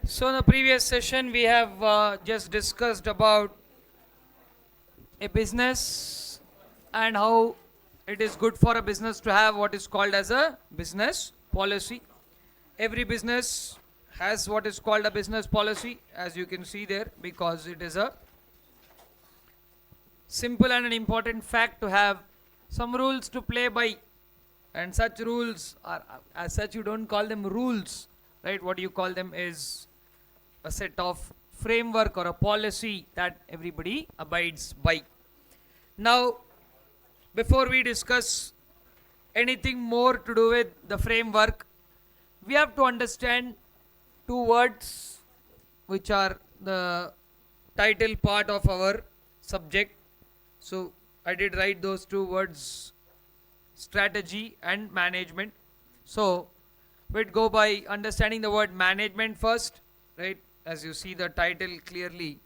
So in the previous session we have just discussed about a business and how it is good for a business to have what is called as a business policy. Every business has what is called a business policy, as you can see there, because it is a simple and an important fact to have some rules to play by, and such rules are, as such, you don't call them rules, right? What you call them is a set of framework or a policy that everybody abides by. Now, before we discuss anything more to do with the framework, we have to understand two words which are the title part of our subject. So I did write those two words, strategy and management. So we'd go by understanding the word management first, right? As you see the title clearly,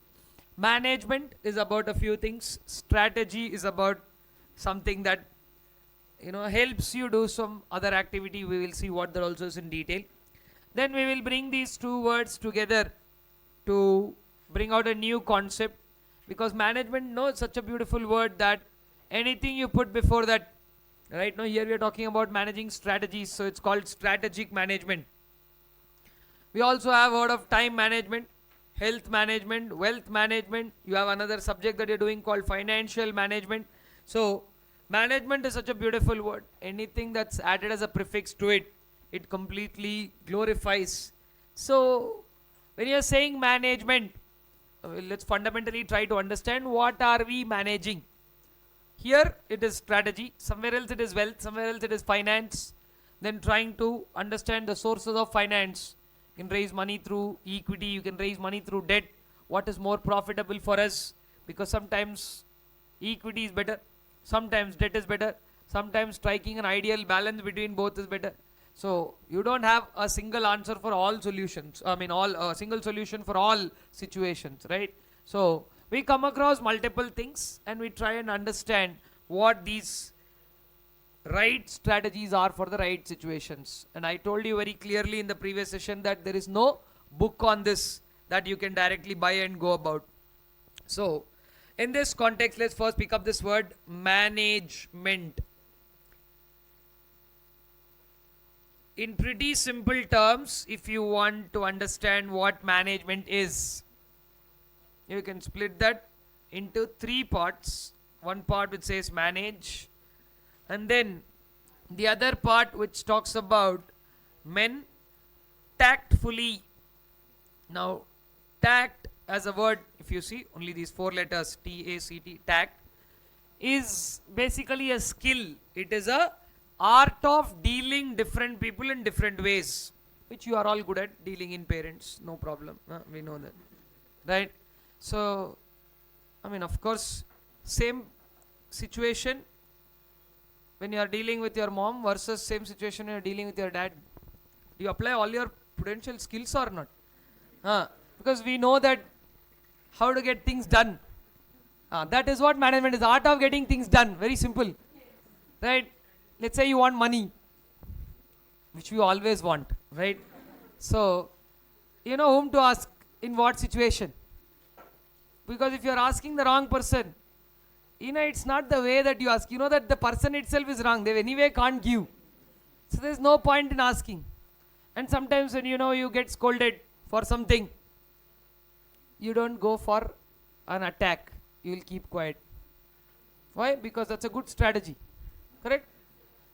management is about a few things. Strategy is about something that helps you do some other activity. We will see what that also is in detail. Then we will bring these two words together to bring out a new concept, because management, no, it's such a beautiful word that anything you put before that, right? Now here we are talking about managing strategies, so it's called strategic management. We also have word of time management, health management, wealth management. You have another subject that you're doing called financial management. So management is such a beautiful word. Anything that's added as a prefix to it, it completely glorifies. So when you're saying management, let's fundamentally try to understand what are we managing. Here it is strategy, somewhere else it is wealth, somewhere else it is finance. Then trying to understand the sources of finance. You can raise money through equity, you can raise money through debt. What is more profitable for us? Because sometimes equity is better, sometimes debt is better, sometimes striking an ideal balance between both is better. So you don't have a single answer for all solutions. A single solution for all situations, right? So we come across multiple things and we try and understand what these right strategies are for the right situations. And I told you very clearly in the previous session that there is no book on this that you can directly buy and go about. So in this context, let's first pick up this word management. In pretty simple terms, if you want to understand what management is, you can split that into three parts. One part which says manage, and then the other part which talks about men tactfully. Now, tact as a word, if you see only these four letters, T-A-C-T, tact, is basically a skill. It is a art of dealing different people in different ways, which you are all good at dealing in parents, no problem. We know that, right? So, of course, same situation when you are dealing with your mom versus same situation when you are dealing with your dad. Do you apply all your prudential skills or not? Because we know that how to get things done. That is what management is, art of getting things done. Very simple, right? Let's say you want money, which we always want, right? So, you know whom to ask in what situation. Because if you're asking the wrong person, it's not the way that you ask. You know that the person itself is wrong. They anyway can't give. So there's no point in asking. And sometimes when you get scolded for something, you don't go for an attack. You will keep quiet. Why? Because that's a good strategy. Correct?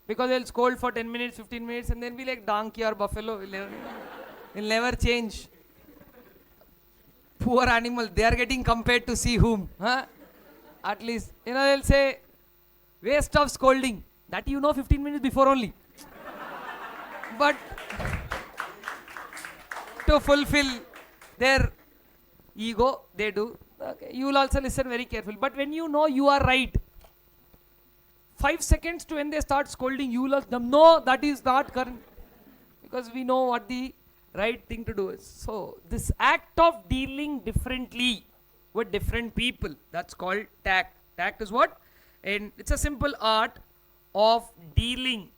Because they'll scold for 10 minutes, 15 minutes, and then be like donkey or buffalo. Will never change. Poor animal. They are getting compared to see whom. At least, they'll say, waste of scolding. That 15 minutes before only. But to fulfill their ego, they do. Okay. You will also listen very carefully. But when you know you are right, 5 seconds to when they start scolding, you will ask them, no, that is not current. Because we know what the right thing to do is. So, this act of dealing differently with different people, that's called tact. Tact is what? And it's a simple art of dealing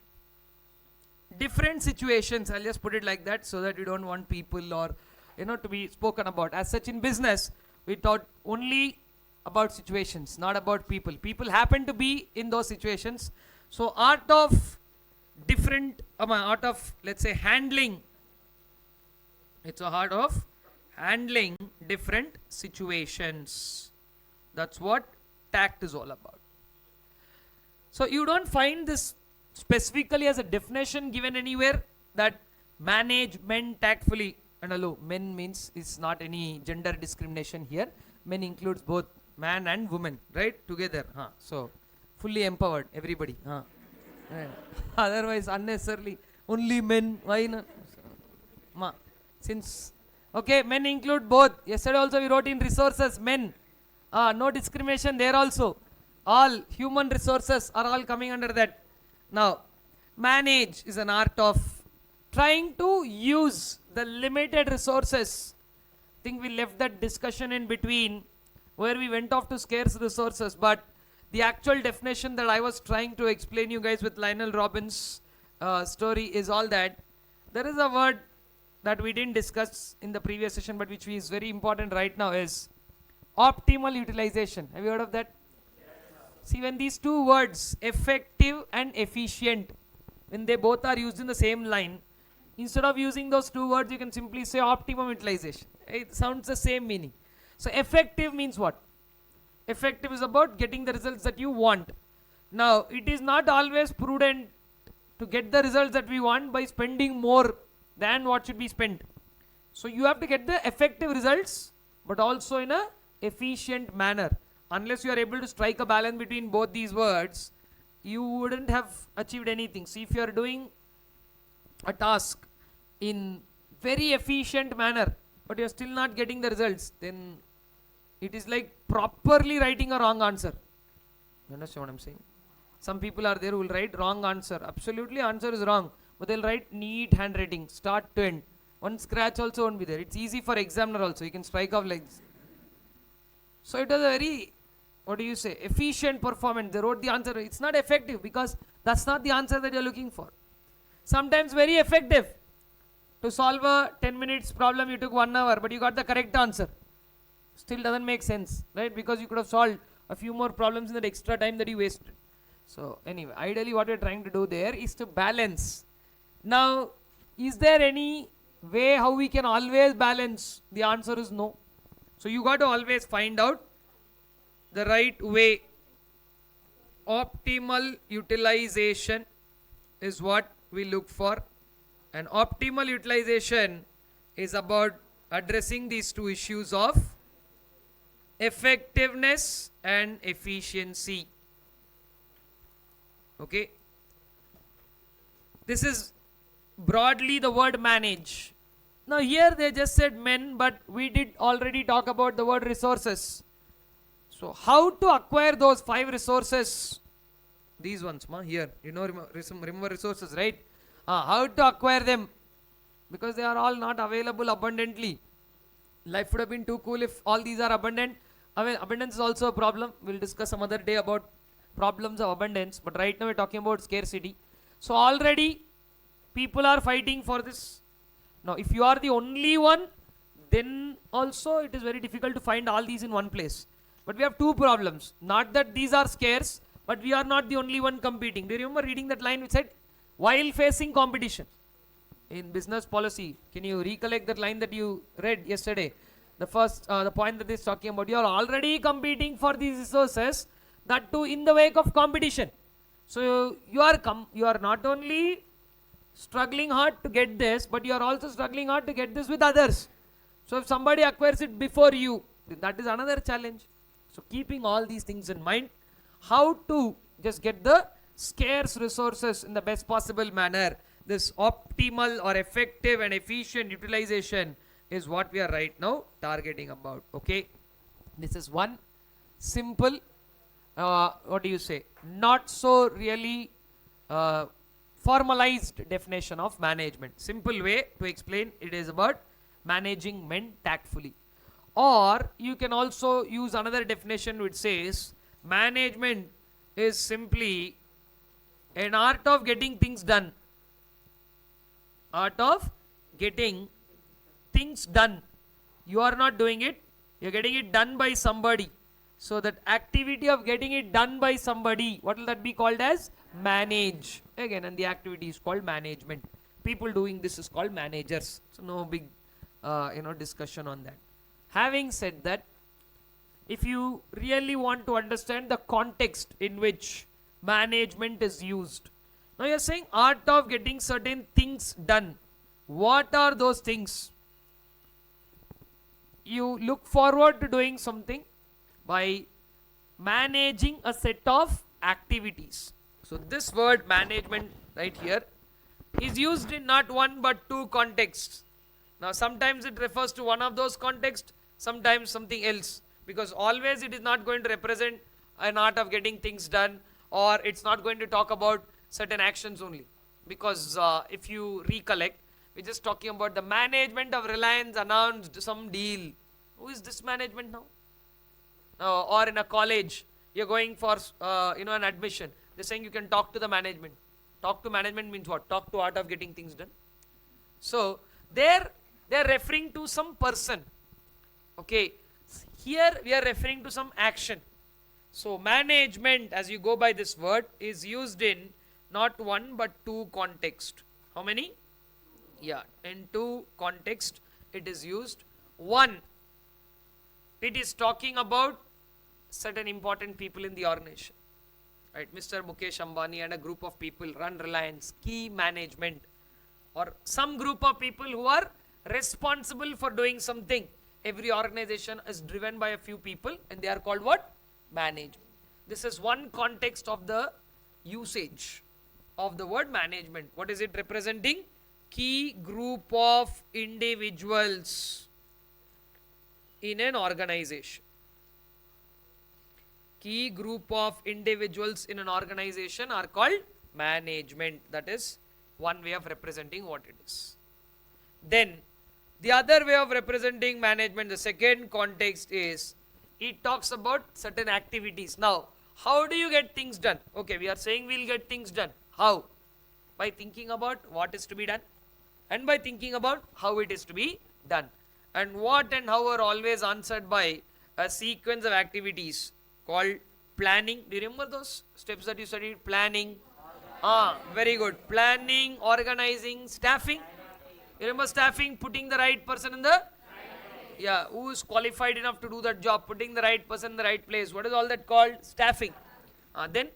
different situations. I'll just put it like that so that you don't want people or to be spoken about. As such, in business, we taught only about situations, not about people. People happen to be in those situations. So art of let's say handling. It's a art of handling different situations. That's what tact is all about. So you don't find this specifically as a definition given anywhere, that manage men tactfully. And hello, men means it's not any gender discrimination here. Men includes both man and woman, right? Together. So fully empowered, everybody. Otherwise, unnecessarily, only men. Why not? Since, okay, men include both. Yesterday also we wrote in resources, men. No discrimination there also. All human resources are all coming under that. Now, manage is an art of trying to use the limited resources. I think we left that discussion in between where we went off to scarce resources, but the actual definition that I was trying to explain you guys with Lionel Robbins' story is all that. There is a word that we didn't discuss in the previous session, but which is very important right now, is optimal utilization. Have you heard of that? See, when these two words, effective and efficient, when they both are used in the same line, instead of using those two words, you can simply say optimum utilization. It sounds the same meaning. So effective means what? Effective is about getting the results that you want. Now, it is not always prudent to get the results that we want by spending more than what should be spent. So you have to get the effective results, but also in a efficient manner. Unless you are able to strike a balance between both these words, you wouldn't have achieved anything. So if you are doing a task in very efficient manner, but you are still not getting the results, then it is like properly writing a wrong answer. You understand what I'm saying? Some people are there who will write wrong answer. Absolutely answer is wrong, but they'll write neat handwriting, start to end. One scratch also won't be there. It's easy for examiner also. You can strike off like this. So it was a very, efficient performance. They wrote the answer. It's not effective because that's not the answer that you're looking for. Sometimes very effective. To solve a 10 minutes problem, you took 1 hour, but you got the correct answer. Still doesn't make sense, right? Because you could have solved a few more problems in that extra time that you wasted. So anyway, ideally what we're trying to do there is to balance. Now, is there any way how we can always balance? The answer is no. So you got to always find out the right way. Optimal utilization is what we look for. And optimal utilization is about addressing these two issues of effectiveness and efficiency. Okay. This is broadly the word manage. Now here they just said men, but we did already talk about the word resources. So how to acquire those 5 resources? These ones, here, remember resources, right? How to acquire them? Because they are all not available abundantly. Life would have been too cool if all these are abundant. Abundance is also a problem. We'll discuss some other day about problems of abundance. But right now we're talking about scarcity. So already people are fighting for this. Now if you are the only one, then also it is very difficult to find all these in one place. But we have 2 problems. Not that these are scarce, but we are not the only one competing. Do you remember reading that line which said, while facing competition? In business policy, can you recollect that line that you read yesterday? The first, the point that is talking about, you are already competing for these resources, that too in the wake of competition. So you are not only struggling hard to get this, but you are also struggling hard to get this with others. So if somebody acquires it before you, that is another challenge. So keeping all these things in mind, how to just get the scarce resources in the best possible manner, this optimal or effective and efficient utilization is what we are right now targeting about. Okay, this is one simple, not so really formalized definition of management. Simple way to explain it is about managing men tactfully. Or you can also use another definition which says management is simply an art of getting things done. Art of getting things done. You are not doing it, you're getting it done by somebody. So that activity of getting it done by somebody, what will that be called as? Manage. Again, and the activity is called management. People doing this is called managers. So no big discussion on that. Having said that, if you really want to understand the context in which management is used, now you're saying art of getting certain things done. What are those things? You look forward to doing something by managing a set of activities. So this word management right here is used in not one but two contexts. Now sometimes it refers to one of those contexts, sometimes something else, because always it is not going to represent an art of getting things done, or it's not going to talk about certain actions only. Because if you recollect, we're just talking about the management of Reliance announced some deal. Who is this management now? Or in a college, you're going for an admission. They're saying you can talk to the management. Talk to management means what? Talk to art of getting things done. So they're referring to some person. Okay. Here we are referring to some action. So management, as you go by this word, is used in not one but two contexts. How many? Yeah, in two contexts it is used. One, it is talking about certain important people in the organization. Right, Mr. Mukesh Ambani and a group of people run Reliance, key management, or some group of people who are responsible for doing something. Every organization is driven by a few people and they are called what? Management. This is one context of the usage of the word management. What is it representing? Key group of individuals in an organization. Key group of individuals in an organization are called management. That is one way of representing what it is. Then the other way of representing management, the second context is, it talks about certain activities. Now, how do you get things done? Okay, we are saying we'll get things done. How? By thinking about what is to be done and by thinking about how it is to be done. And what and how are always answered by a sequence of activities called planning. Do you remember those steps that you studied? Planning. Very good. Planning, organizing, staffing. You remember staffing, putting the right person in the, who is qualified enough to do that job, putting the right person in the right place. What is all that called? Staffing. Then,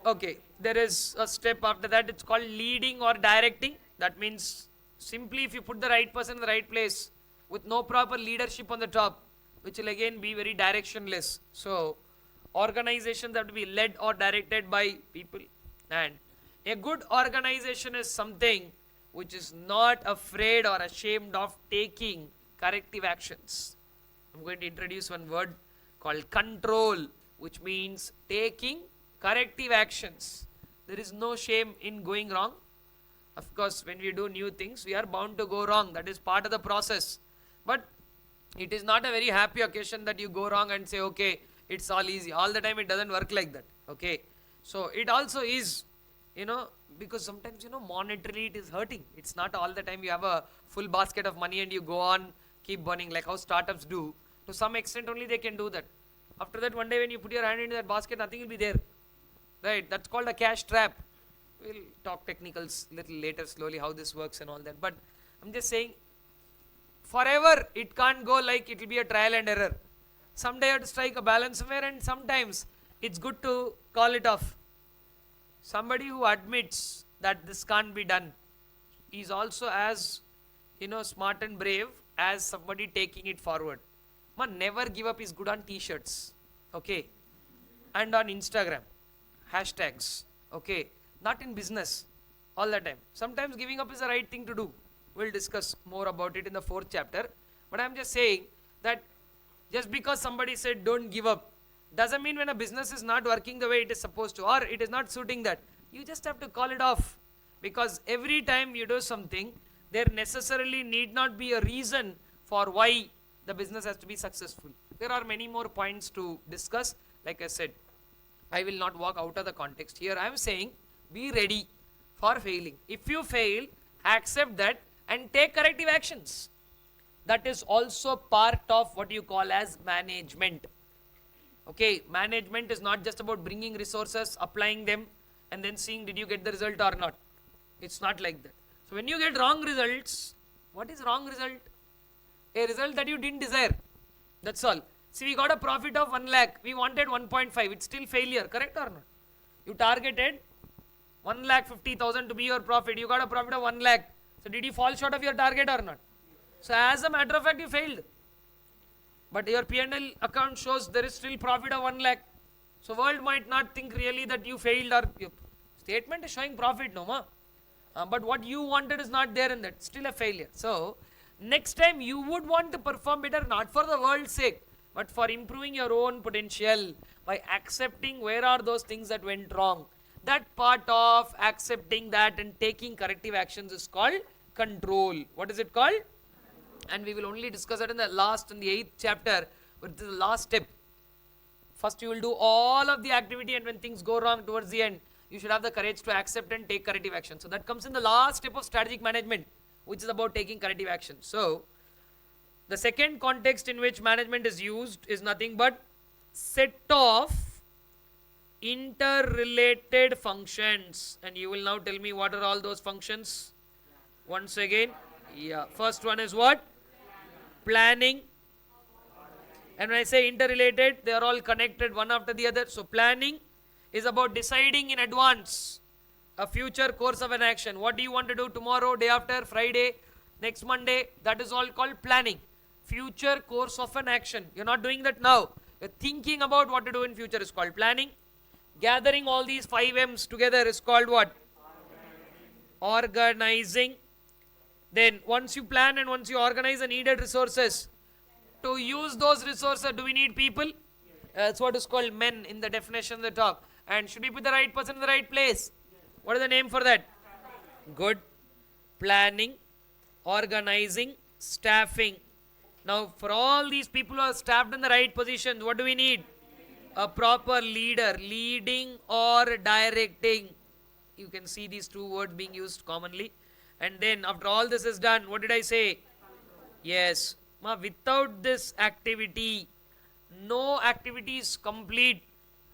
okay, there is a step after that, it's called leading or directing. That means simply if you put the right person in the right place with no proper leadership on the top, which will again be very directionless. So organizations have to be led or directed by people, and a good organization is something which is not afraid or ashamed of taking corrective actions. I'm going to introduce one word called control, which means taking corrective actions. There is no shame in going wrong. Of course, when we do new things, we are bound to go wrong. That is part of the process. But it is not a very happy occasion that you go wrong and say, okay, it's all easy. All the time it doesn't work like that. Okay. So it also is, because sometimes, monetarily it is hurting. It's not all the time you have a full basket of money and you go on, keep burning, like how startups do. To some extent only they can do that. After that, one day when you put your hand into that basket, nothing will be there. Right? That's called a cash trap. We'll talk technicals little later slowly how this works and all that. But I'm just saying, forever it can't go like it will be a trial and error. Someday you have to strike a balance somewhere, and sometimes it's good to call it off. Somebody who admits that this can't be done is also as, smart and brave as somebody taking it forward. Man, never give up is good on t-shirts, okay, and on Instagram, hashtags, okay, not in business all the time. Sometimes giving up is the right thing to do. We'll discuss more about it in the 4th chapter. But I'm just saying that just because somebody said don't give up, doesn't mean when a business is not working the way it is supposed to, or it is not suiting that, you just have to call it off. Because every time you do something, there necessarily need not be a reason for why the business has to be successful. There are many more points to discuss. Like I said, I will not walk out of the context. Here I am saying, be ready for failing. If you fail, accept that and take corrective actions. that is also part of what you call as management. Okay, management is not just about bringing resources, applying them, and then seeing did you get the result or not. It's not like that. So when you get wrong results, what is wrong result? A result that you didn't desire. That's all. See, we got a profit of 1 lakh. We wanted 1.5. It's still failure, correct or not? You targeted 1,50,000 to be your profit. You got a profit of 1 lakh. So did you fall short of your target or not? So as a matter of fact, you failed. But your P&L account shows there is still profit of 1 lakh. So world might not think really that you failed, or your statement is showing profit, no ma. But what you wanted is not there in that. Still a failure. So next time you would want to perform better, not for the world's sake, but for improving your own potential by accepting where are those things that went wrong. That part of accepting that and taking corrective actions is called control. What is it called? And we will only discuss it in the 8th chapter, but this is the last step. First you will do all of the activity, and when things go wrong towards the end, you should have the courage to accept and take corrective action. So that comes in the last step of strategic management, which is about taking corrective action. So the second context in which management is used is nothing but set of interrelated functions. And you will now tell me what are all those functions once again. Yeah, first one is what? Planning. And when I say interrelated, they are all connected one after the other. So planning is about deciding in advance a future course of an action. What do you want to do tomorrow, day after, Friday, next Monday? That is all called planning. Future course of an action. You're not doing that now. You're thinking about what to do in future is called planning. Gathering all these 5 M's together is called what? Organizing. Then once you plan and once you organize the needed resources, to use those resources, do we need people? That's what is called men in the definition of the talk. And should we put the right person in the right place? What is the name for that? Good. Planning, organizing, staffing. Now for all these people who are staffed in the right positions, what do we need? A proper leader, leading or directing. You can see these 2 words being used commonly. And then after all this is done, what did I say? Yes. Without this activity, no activity is complete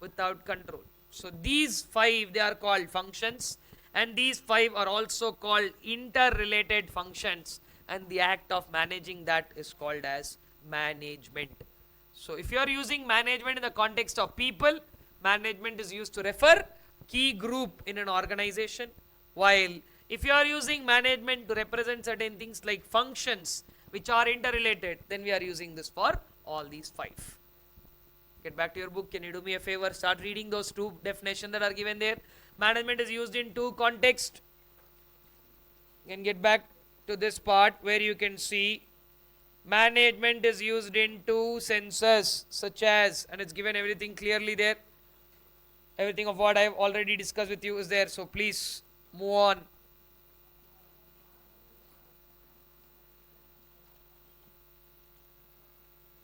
without control. So these 5, they are called functions, and these 5 are also called interrelated functions, and the act of managing that is called as management. So if you are using management in the context of people, management is used to refer key group in an organization, while if you are using management to represent certain things like functions which are interrelated, then we are using this for all these 5. Get back to your book. Can you do me a favor? Start reading those 2 definitions that are given there. Management is used in 2 contexts. You can get back to this part where you can see management is used in 2 senses, such as, and it's given everything clearly there. Everything of what I have already discussed with you is there. So please move on.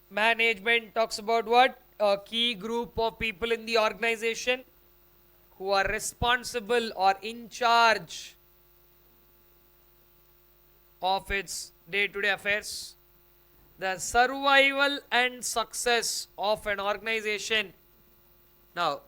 Management talks about what? A key group of people in the organization who are responsible or in charge of its day-to-day affairs. The survival and success of an organization. Now,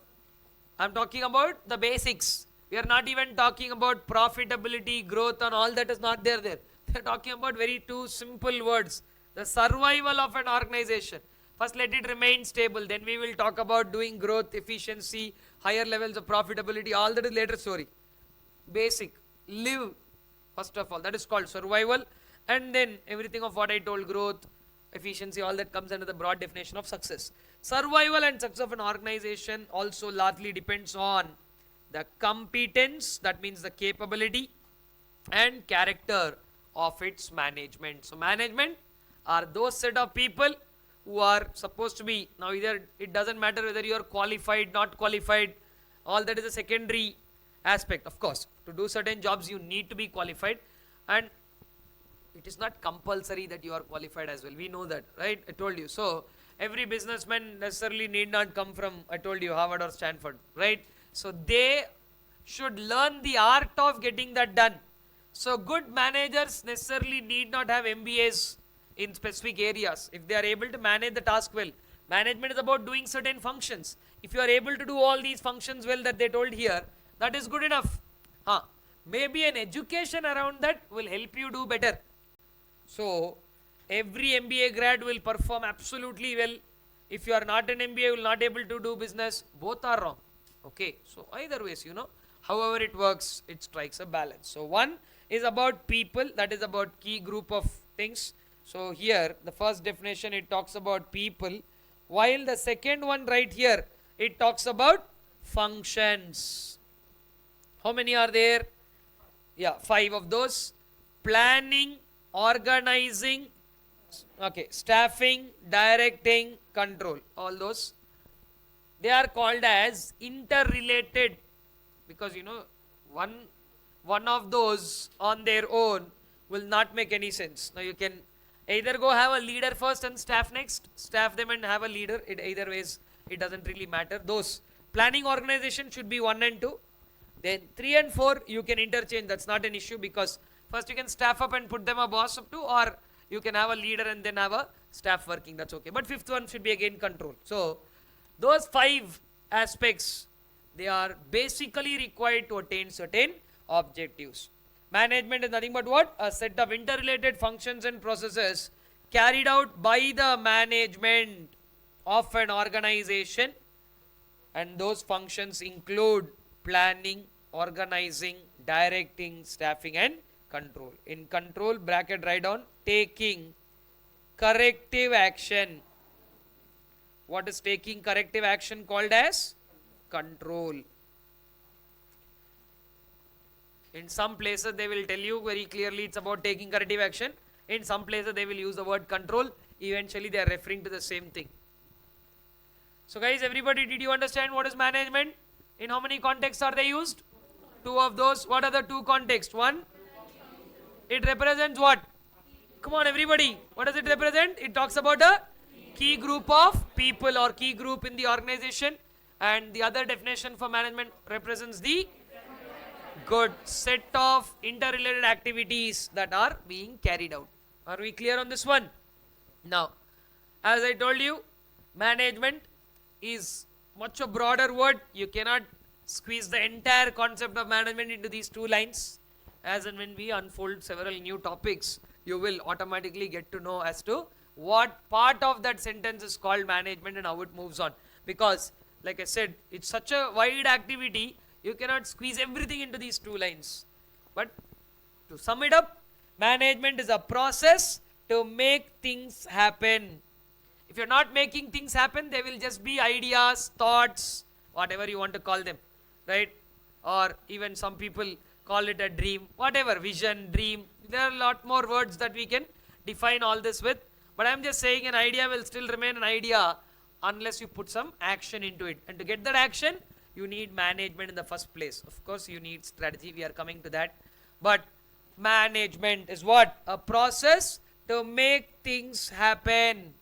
I'm talking about the basics. We are not even talking about profitability, growth, and all that is not there. They're talking about very 2 simple words. The survival of an organization. First let it remain stable, then we will talk about doing growth, efficiency, higher levels of profitability, all that is later story. Basic, live first of all, that is called survival, and then everything of what I told, growth, efficiency, all that comes under the broad definition of success. Survival and success of an organization also largely depends on the competence, that means the capability and character of its management. So management are those set of people who are supposed to be, now either it doesn't matter whether you are qualified, not qualified, all that is a secondary aspect. Of course, to do certain jobs you need to be qualified, and it is not compulsory that you are qualified as well. We know that, right? I told you. So every businessman necessarily need not come from, I told you, Harvard or Stanford, right? So they should learn the art of getting that done. So good managers necessarily need not have MBAs in specific areas. If they are able to manage the task well, management is about doing certain functions. If you are able to do all these functions well that they told here, that is good enough. Maybe an education around that will help you do better. So every MBA grad will perform absolutely well. If you are not an MBA, you will not able to do business. Both are wrong. Okay, so either ways, however it works, it strikes a balance. So one is about people, that is about key group of things. So here the first definition, it talks about people, while the second one right here, it talks about functions. How many are there? Yeah, 5 of those. Planning, organizing, staffing, directing, control, all those. They are called as interrelated, because one of those on their own will not make any sense. Now you can either go have a leader first and staff next, staff them and have a leader. Either ways, it doesn't really matter. Those planning, organization should be 1 and 2. Then 3 and 4 you can interchange. That's not an issue, because first you can staff up and put them a boss up to, or you can have a leader and then have a staff working. That's okay. But 5th one should be again control. So those 5 aspects, they are basically required to attain certain objectives. Management is nothing but what? A set of interrelated functions and processes carried out by the management of an organization, and those functions include planning, organizing, directing, staffing and control. In control, bracket write down, taking corrective action. What is taking corrective action called as? Control. In some places they will tell you very clearly it's about taking corrective action. In some places they will use the word control. Eventually they are referring to the same thing. So guys, everybody, did you understand what is management? In how many contexts are they used? 2 of those. What are the 2 contexts? 1, it represents what? Come on everybody, what does it represent? It talks about a key group of people or key group in the organization, and the other definition for management represents the good set of interrelated activities that are being carried out. Are we clear on this one? Now, as I told you, management is much a broader word. You cannot squeeze the entire concept of management into these 2 lines. As and when we unfold several new topics, you will automatically get to know as to what part of that sentence is called management and how it moves on. Because, like I said, it's such a wide activity, you cannot squeeze everything into these 2 lines. But to sum it up, management is a process to make things happen. If you're not making things happen, they will just be ideas, thoughts, whatever you want to call them, right? Or even some people call it a dream, whatever, vision, dream. There are a lot more words that we can define all this with. But I'm just saying an idea will still remain an idea unless you put some action into it. And to get that action, you need management in the first place. Of course, you need strategy. We are coming to that. But management is what? A process to make things happen.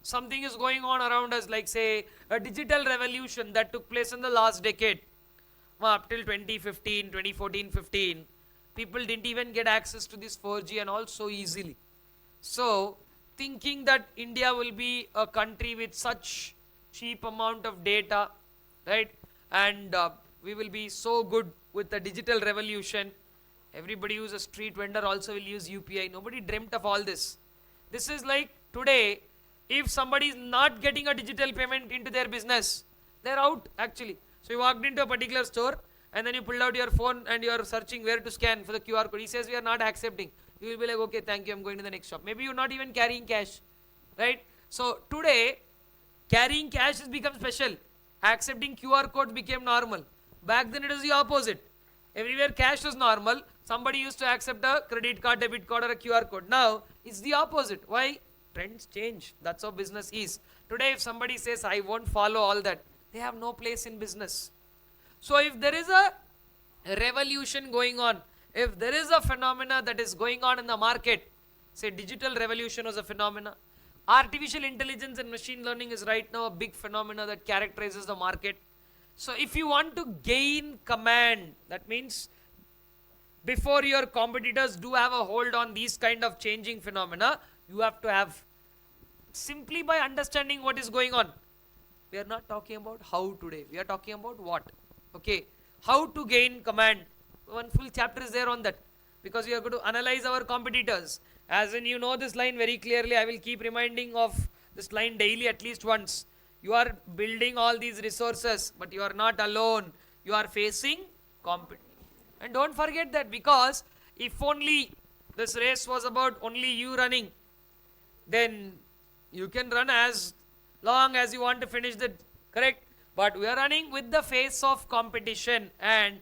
Something is going on around us, like say a digital revolution that took place in the last decade. Up till 2015, 2014, 15, people didn't even get access to this 4G and all so easily. So, thinking that India will be a country with such cheap amount of data, right? And we will be so good with the digital revolution. Everybody who's a street vendor also will use UPI. Nobody dreamt of all this. This is like today, if somebody is not getting a digital payment into their business, they're out actually. So you walked into a particular store and then you pulled out your phone and you are searching where to scan for the QR code. He says we are not accepting. You will be like, okay, thank you, I'm going to the next shop. Maybe you're not even carrying cash, right? So today, carrying cash has become special. Accepting QR codes became normal. Back then it was the opposite. Everywhere cash was normal. Somebody used to accept a credit card, debit card or a QR code. Now, it's the opposite. Why? Trends change. That's how business is. Today, if somebody says, I won't follow all that, they have no place in business. So if there is a revolution going on, if there is a phenomena that is going on in the market, say digital revolution was a phenomena, artificial intelligence and machine learning is right now a big phenomena that characterizes the market. So if you want to gain command, that means before your competitors do have a hold on these kind of changing phenomena, You have to have simply by understanding what is going on. We are not talking about how today. We are talking about what. Okay. How to gain command. One full chapter is there on that. Because we are going to analyze our competitors. As in you know this line very clearly. I will keep reminding of this line daily at least once. You are building all these resources, but you are not alone. You are facing competition. And don't forget that, because if only this race was about only you running, then you can run as long as you want to finish that, correct? But we are running with the face of competition, and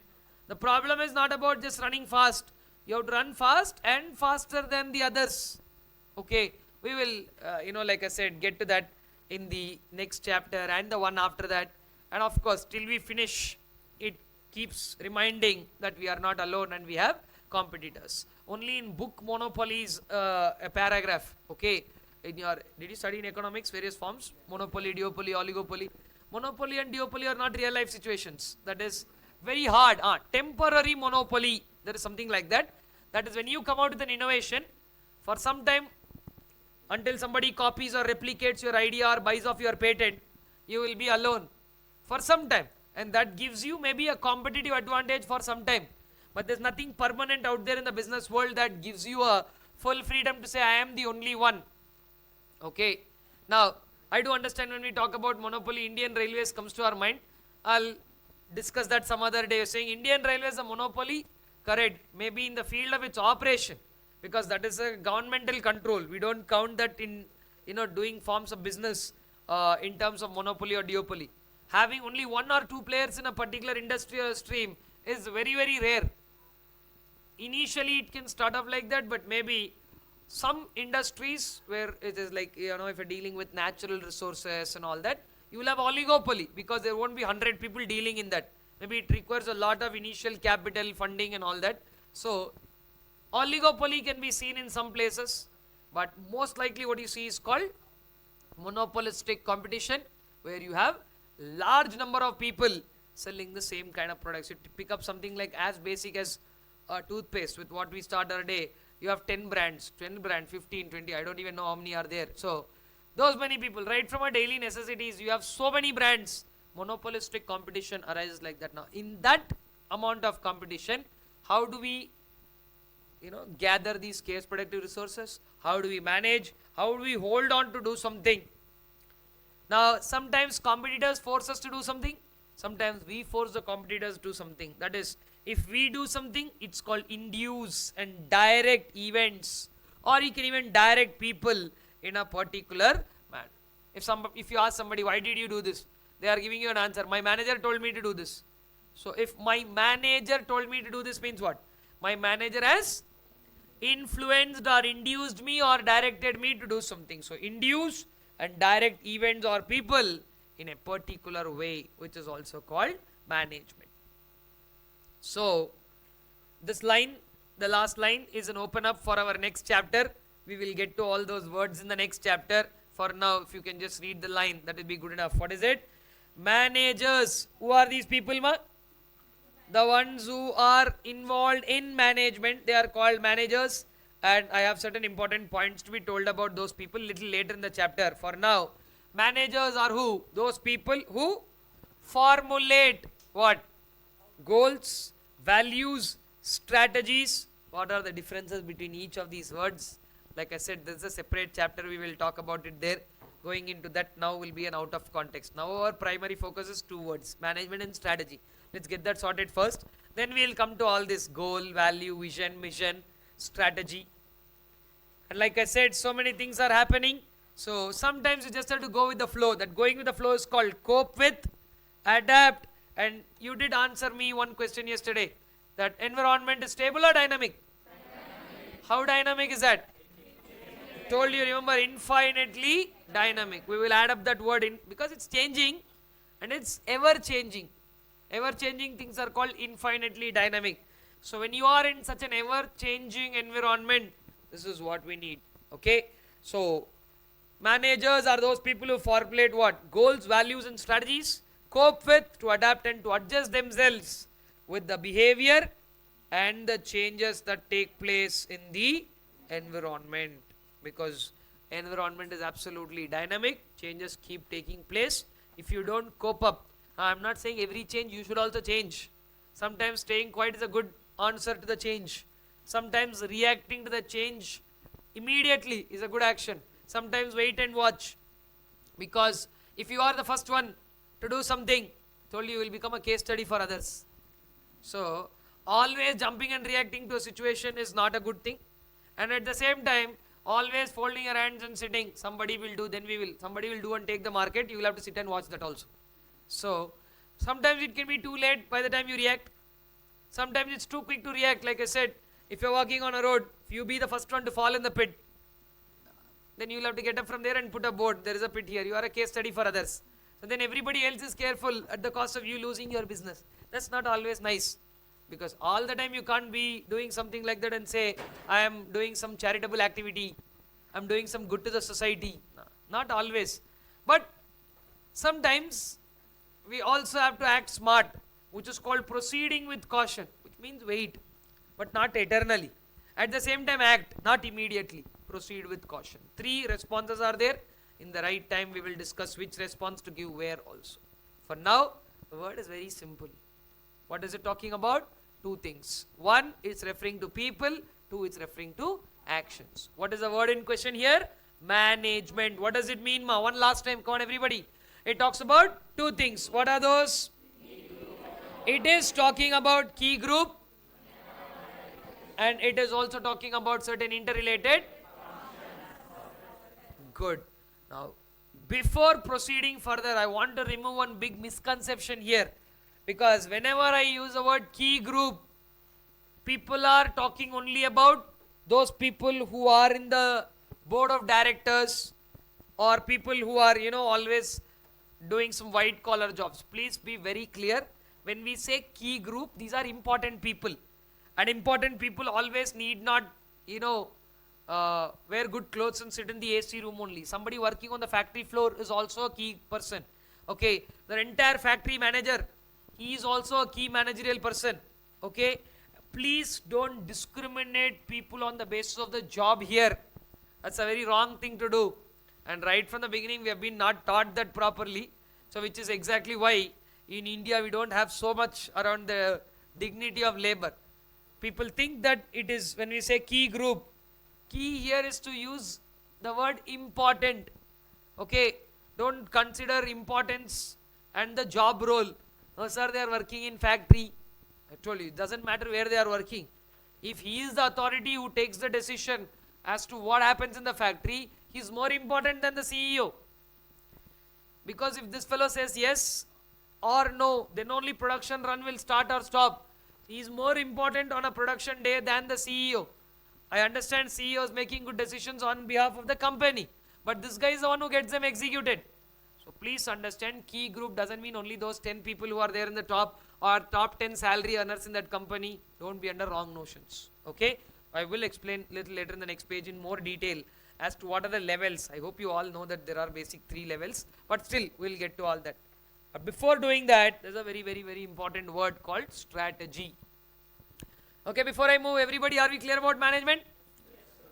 the problem is not about just running fast. You have to run fast and faster than the others. Okay, we will, like I said, get to that in the next chapter and the one after that. And of course, till we finish, it keeps reminding that we are not alone and we have competitors. Only in book Monopoly is a paragraph. Okay, did you study in economics various forms? Monopoly, duopoly, oligopoly. Monopoly and duopoly are not real life situations. That is very hard. Temporary monopoly, there is something like that. That is when you come out with an innovation for some time, until somebody copies or replicates your idea or buys off your patent, you will be alone for some time, and that gives you maybe a competitive advantage for some time. But there's nothing permanent out there in the business world that gives you a full freedom to say I am the only one. Okay, now I do understand when we talk about monopoly, Indian Railways comes to our mind. I'll discuss that some other day. You're saying Indian Railways a monopoly, correct, maybe in the field of its operation, because that is a governmental control. We don't count that in doing forms of business in terms of monopoly or duopoly. Having only one or two players in a particular industry or stream is very, very rare. Initially it can start off like that, but maybe some industries where it is like, if you're dealing with natural resources and all that, you will have oligopoly, because there won't be 100 people dealing in that. Maybe it requires a lot of initial capital funding and all that. So oligopoly can be seen in some places, but most likely what you see is called monopolistic competition, where you have large number of people selling the same kind of products. You pick up something like as basic as toothpaste, with what we start our day. You have 10 brands, 15, 20, I don't even know how many are there. So those many people, right from our daily necessities, you have so many brands. Monopolistic competition arises like that. Now in that amount of competition, how do we gather these scarce productive resources? How do we manage? How do we hold on to do something? Now sometimes competitors force us to do something. Sometimes we force the competitors to do something. That is, if we do something, it's called induce and direct events, or you can even direct people in a particular manner. If you ask somebody, why did you do this? They are giving you an answer. My manager told me to do this. So if my manager told me to do this means what? My manager has influenced or induced me or directed me to do something. So induce and direct events or people in a particular way, which is also called management. So this line, the last line, is an open up for our next chapter. We will get to all those words in the next chapter. For now, if you can just read the line, that will be good enough. What is it? Managers. Who are these people, ma? The ones who are involved in management, they are called managers. And I have certain important points to be told about those people little later in the chapter. For now, managers are who? Those people who formulate what? Goals, values, strategies. What are the differences between each of these words? Like I said, this is a separate chapter. We will talk about it there. Going into that now will be an out of context. Now our primary focus is two words, management and strategy. Let's get that sorted first. Then we will come to all this goal, value, vision, mission, strategy. And like I said, so many things are happening. So sometimes you just have to go with the flow. That going with the flow is called cope with, adapt. And you did answer me one question yesterday, that environment is stable or dynamic? Dynamic. How dynamic is that? Told you, remember, infinitely dynamic. We will add up that word in, because it's changing and it's ever changing. Ever changing things are called infinitely dynamic. So when you are in such an ever changing environment, this is what we need. Okay. So managers are those people who formulate what? Goals, values and strategies. Cope with, to adapt and to adjust themselves with the behavior and the changes that take place in the environment. because environment is absolutely dynamic, changes keep taking place. If you don't cope up, I'm not saying every change you should also change. Sometimes staying quiet is a good answer to the change. Sometimes reacting to the change immediately is a good action. Sometimes wait and watch, because if you are the first one to do something, told you will become a case study for others. So always jumping and reacting to a situation is not a good thing, and at the same time always folding your hands and sitting, somebody will do, then we will, somebody will do and take the market, you will have to sit and watch that also. So sometimes it can be too late by the time you react. Sometimes it's too quick to react. Like I said, if you're walking on a road, if you be the first one to fall in the pit, then you'll have to get up from there and put a board. There is a pit here. You are a case study for others. So then everybody else is careful at the cost of you losing your business. That's not always nice, because all the time you can't be doing something like that and say, I am doing some charitable activity, I'm doing some good to the society. No, not always. But sometimes we also have to act smart, which is called proceeding with caution, which means wait, but not eternally. At the same time act, not immediately. Proceed with caution. 3 responses are there. In the right time we will discuss which response to give where also. For now, the word is very simple. What is it talking about? 2 things. 1 is referring to people, 2 is referring to actions. What is the word in question here? Management. What does it mean, ma? One last time, come on everybody. It talks about 2 things. What are those? It is talking about key group, and it is also talking about certain interrelated. Good. Now, before proceeding further, I want to remove one big misconception here, because whenever I use the word key group, people are talking only about those people who are in the board of directors, or people who are, always doing some white collar jobs. Please be very clear. When we say key group, these are important people, and important people always need not, wear good clothes and sit in the AC room only. Somebody working on the factory floor is also a key person. Okay, the entire factory manager, he is also a key managerial person. Okay, please don't discriminate people on the basis of the job here. That's a very wrong thing to do, and right from the beginning we have been not taught that properly. So which is exactly why in India we don't have so much around the dignity of labor. People think that it is, when we say key group, key here is to use the word important. Okay, don't consider importance and the job role. Oh sir, they are working in factory. I told you, it doesn't matter where they are working. If he is the authority who takes the decision as to what happens in the factory, he is more important than the CEO. Because if this fellow says yes or no, then only production run will start or stop. He is more important on a production day than the CEO. I understand CEO is making good decisions on behalf of the company, but this guy is the one who gets them executed. So please understand, key group doesn't mean only those 10 people who are there in the top, or top 10 salary earners in that company. Don't be under wrong notions. Okay, I will explain little later in the next page in more detail as to what are the levels. I hope you all know that there are basic 3 levels, but still we'll get to all that. But before doing that, there's a very, very, very important word called strategy. Okay, before I move, everybody, are we clear about management?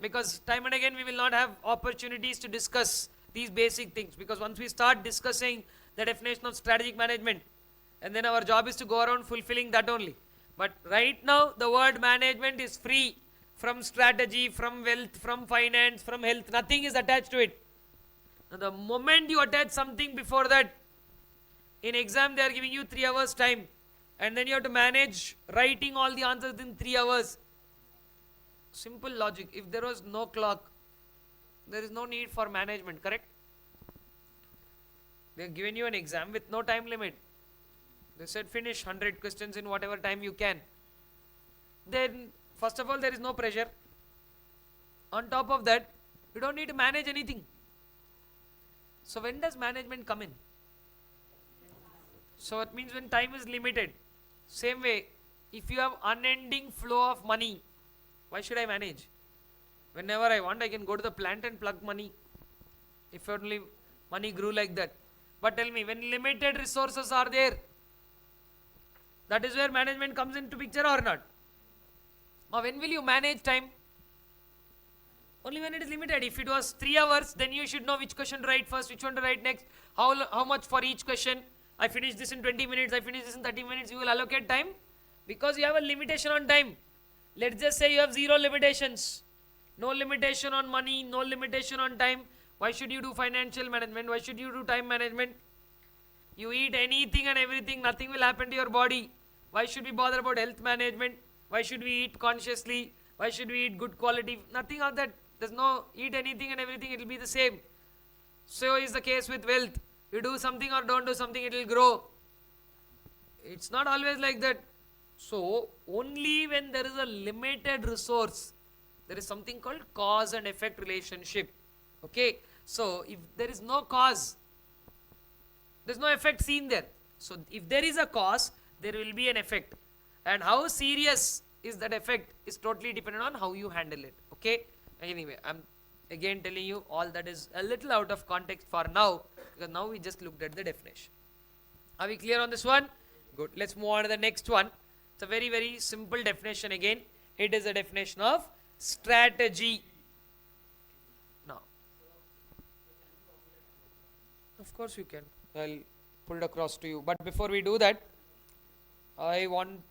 Because time and again we will not have opportunities to discuss these basic things, because once we start discussing the definition of strategic management, and then our job is to go around fulfilling that only. But right now the word management is free from strategy, from wealth, from finance, from health. Nothing is attached to it. Now the moment you attach something before that, in exam they are giving you 3 hours time, and then you have to manage writing all the answers in 3 hours. Simple logic. If there was no clock, there is no need for management, correct? They have given you an exam with no time limit. They said finish 100 questions in whatever time you can. Then first of all, there is no pressure. On top of that, you don't need to manage anything. So when does management come in? So it means when time is limited. Same way, if you have unending flow of money, why should I manage? Whenever I want, I can go to the plant and plug money. If only money grew like that. But tell me, when limited resources are there, that is where management comes into picture or not? Now when will you manage time? Only when it is limited. If it was 3 hours, then you should know which question to write first, which one to write next, how much for each question. I finish this in 20 minutes, I finish this in 30 minutes. You will allocate time because you have a limitation on time. Let's just say you have 0 limitations. No limitation on money, no limitation on time. Why should you do financial management? Why should you do time management? You eat anything and everything, nothing will happen to your body. Why should we bother about health management? Why should we eat consciously? Why should we eat good quality? Nothing of that. There's no eat anything and everything, it will be the same. So is the case with wealth. You do something or don't do something, it will grow. It's not always like that. So, only when there is a limited resource, there is something called cause and effect relationship. Okay. So, if there is no cause, there is no effect seen there. So, if there is a cause, there will be an effect. And how serious is that effect is totally dependent on how you handle it. Okay. Anyway, I'm again telling you all that is a little out of context for now, because now we just looked at the definition. Are we clear on this one? Good. Let's move on to the next one. It's a very, very simple definition again. It is a definition of strategy. Now, of course you can. I'll put it across to you. But before we do that, I want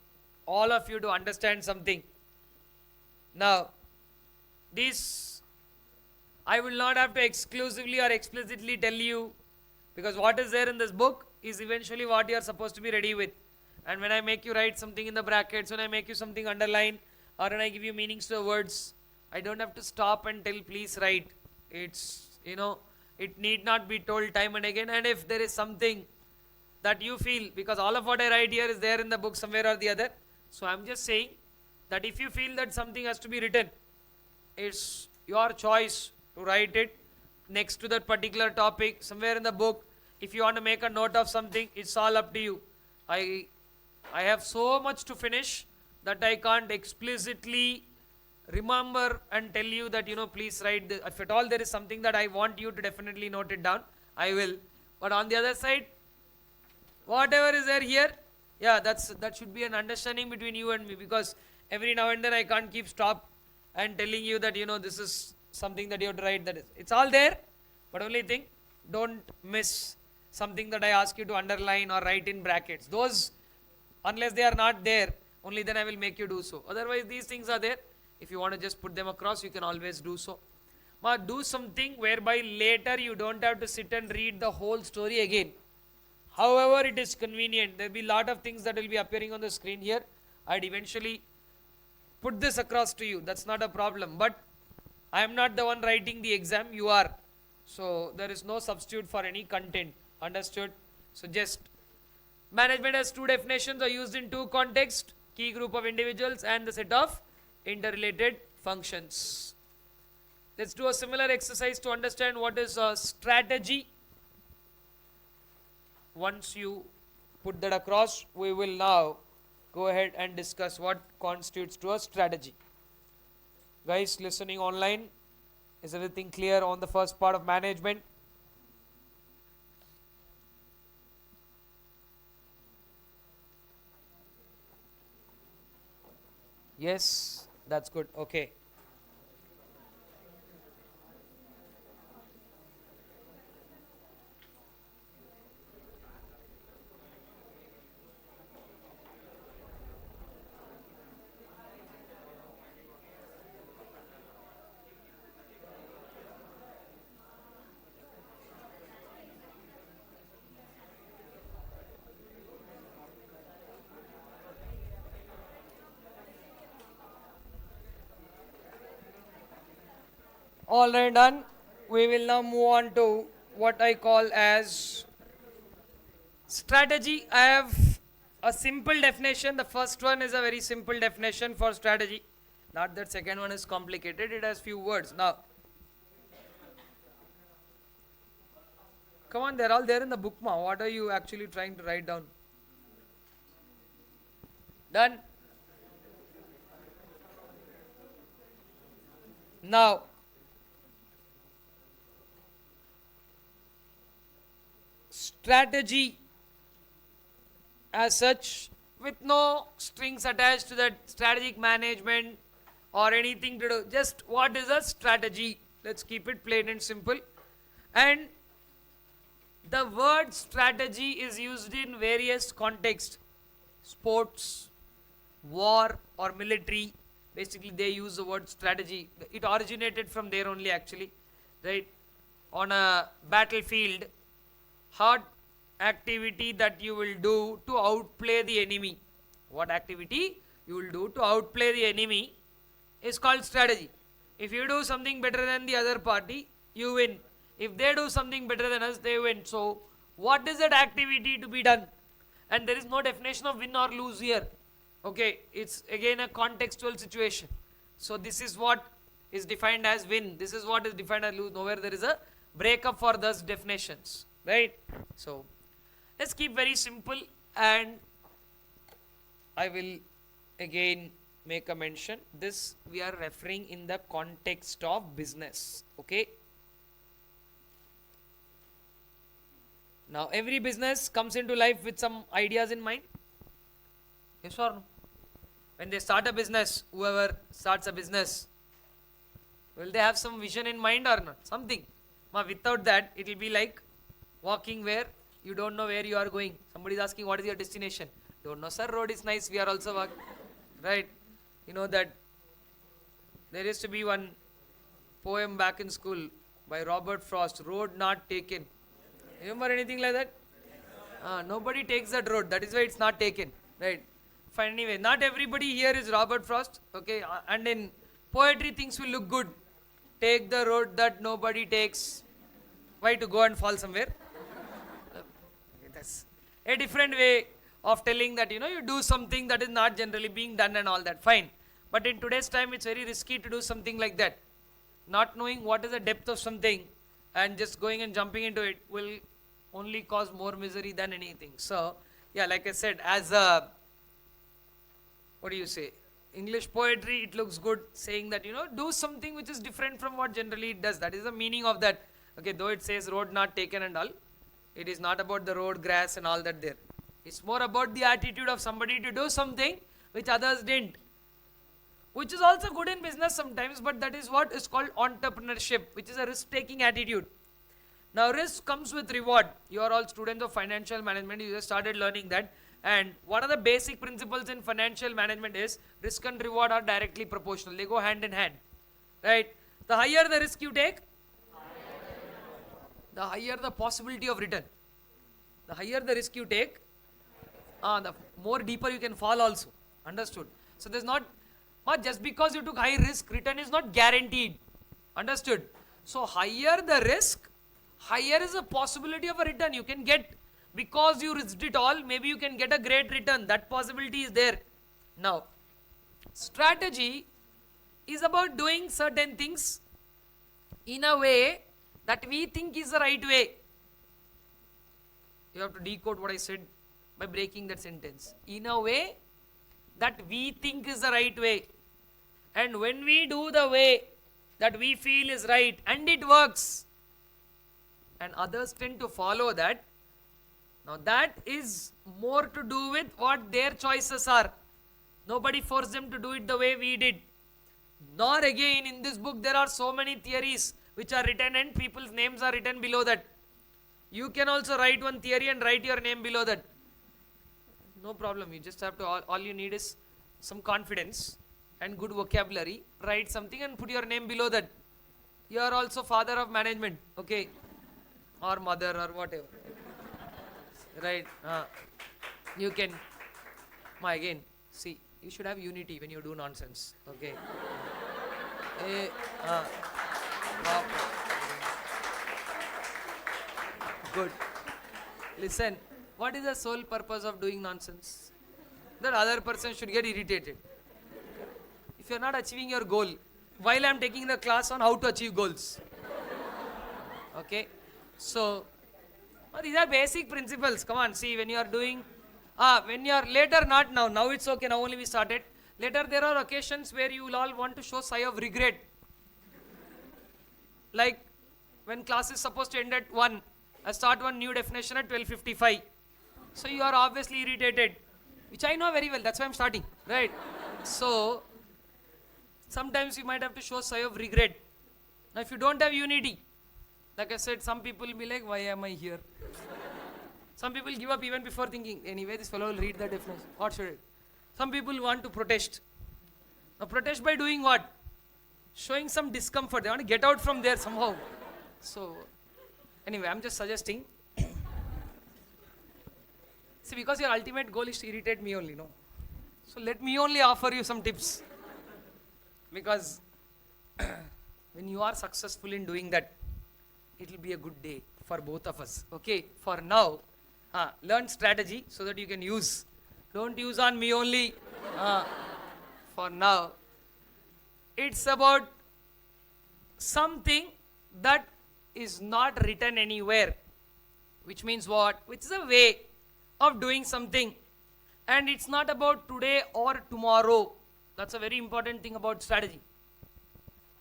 all of you to understand something. Now, this I will not have to exclusively or explicitly tell you, because what is there in this book is eventually what you are supposed to be ready with. And when I make you write something in the brackets, when I make you something underline, or when I give you meanings to the words, I don't have to stop and tell please write. It's, it need not be told time and again. And if there is something that you feel, because all of what I write here is there in the book somewhere or the other. So I'm just saying that if you feel that something has to be written, it's your choice to write it next to that particular topic somewhere in the book. If you want to make a note of something, it's all up to you. I have so much to finish that I can't explicitly remember and tell you that, please write this. If at all there is something that I want you to definitely note it down, I will. But on the other side, whatever is there here, yeah, that should be an understanding between you and me, because every now and then I can't keep stop and telling you that, this is something that you have to write. It's all there, but only thing, don't miss something that I ask you to underline or write in brackets. Those, unless they are not there, only then I will make you do so. Otherwise, these things are there. If you want to just put them across, you can always do so. But do something whereby later you don't have to sit and read the whole story again. However it is convenient. There will be a lot of things that will be appearing on the screen here. I'd eventually put this across to you. That's not a problem. But I am not the one writing the exam. You are. So there is no substitute for any content. Understood? So just management has two definitions, are used in two contexts: key group of individuals and the set of interrelated functions. Let's do a similar exercise to understand what is a strategy. Once you put that across, we will now go ahead and discuss what constitutes to a strategy. Guys listening online, is everything clear on the first part of management? Yes, that's good. Okay. All right, done. We will now move on to what I call as strategy. I have a simple definition. The first one is a very simple definition for strategy. Not that second one is complicated. It has few words. Now, come on, they're all there in the book, ma. What are you actually trying to write down? Done. Now, strategy as such, with no strings attached to that, strategic management, or anything to do. Just what is a strategy? Let's keep it plain and simple. And the word strategy is used in various contexts. Sports, war or military. Basically they use the word strategy. It originated from there only actually. Right? On a battlefield, hard activity that you will do to outplay the enemy. What activity you will do to outplay the enemy is called strategy. If you do something better than the other party, you win. If they do something better than us, they win. So, what is that activity to be done? And there is no definition of win or lose here. Okay, it's again a contextual situation. So, this is what is defined as win. This is what is defined as lose. Nowhere there is a breakup for those definitions. Right? So, let's keep very simple, and I will again make a mention. This we are referring in the context of business. Okay. Now every business comes into life with some ideas in mind. Yes or no? When they start a business, whoever starts a business, will they have some vision in mind or not? Something. Without that, it will be like walking where you don't know where you are going. Somebody is asking, what is your destination? Don't know, sir. Road is nice. We are also walking. Right? You know that there used to be one poem back in school by Robert Frost, Road Not Taken. Remember anything like that? Nobody takes that road. That is why it's not taken. Right? Fine, anyway, not everybody here is Robert Frost. Okay? And in poetry, things will look good. Take the road that nobody takes. Why? To go and fall somewhere? That's a different way of telling that, you do something that is not generally being done and all that. Fine. But in today's time, it's very risky to do something like that. Not knowing what is the depth of something and just going and jumping into it will only cause more misery than anything. So, yeah, like I said, as a, what do you say? English poetry, it looks good saying that, do something which is different from what generally it does. That is the meaning of that. Okay, though it says road not taken and all, it is not about the road, grass and all that there. It's more about the attitude of somebody to do something which others didn't. Which is also good in business sometimes, but that is what is called entrepreneurship, which is a risk-taking attitude. Now, risk comes with reward. You are all students of financial management. You just started learning that. And what are the basic principles in financial management is risk and reward are directly proportional. They go hand in hand. Right? The higher the risk you take, the higher the possibility of return. The higher the risk you take, the more deeper you can fall also. Understood? So there's not, just because you took high risk, return is not guaranteed. Understood? So higher the risk, higher is the possibility of a return. You can get, because you risked it all, maybe you can get a great return. That possibility is there. Now, strategy is about doing certain things in a way that we think is the right way. You have to decode what I said by breaking that sentence. In a way that we think is the right way. And when we do the way that we feel is right and it works, and others tend to follow that, now that is more to do with what their choices are. Nobody forced them to do it the way we did. Nor again in this book there are so many theories which are written and people's names are written below that. You can also write one theory and write your name below that. No problem. You just have to, all you need is some confidence and good vocabulary. Write something and put your name below that. You are also father of management. Okay. Or mother or whatever. Right. You can, again, see, you should have unity when you do nonsense. Okay. Good. Listen, what is the sole purpose of doing nonsense? That other person should get irritated. If you are not achieving your goal, while I am taking the class on how to achieve goals. Okay. So, these are basic principles. Come on, see, when you are doing, when you are later, not now. Now it's okay. Now only we started. Later there are occasions where you will all want to show sigh of regret. Like when class is supposed to end at 1, I start one new definition at 12:55. So you are obviously irritated, which I know very well. That's why I'm starting, right? So sometimes you might have to show sigh of regret. Now if you don't have unity, like I said, some people will be like, why am I here? Some people give up even before thinking, anyway, this fellow will read the definition. What should it? Some people want to protest. Now protest by doing what? Showing some discomfort. They want to get out from there somehow. So, anyway, I'm just suggesting. See, because your ultimate goal is to irritate me only, no? So let me only offer you some tips. Because when you are successful in doing that, it will be a good day for both of us. Okay, for now, learn strategy so that you can use. Don't use on me only. For now, it's about something that is not written anywhere. Which means what? Which is a way of doing something. And it's not about today or tomorrow. That's a very important thing about strategy.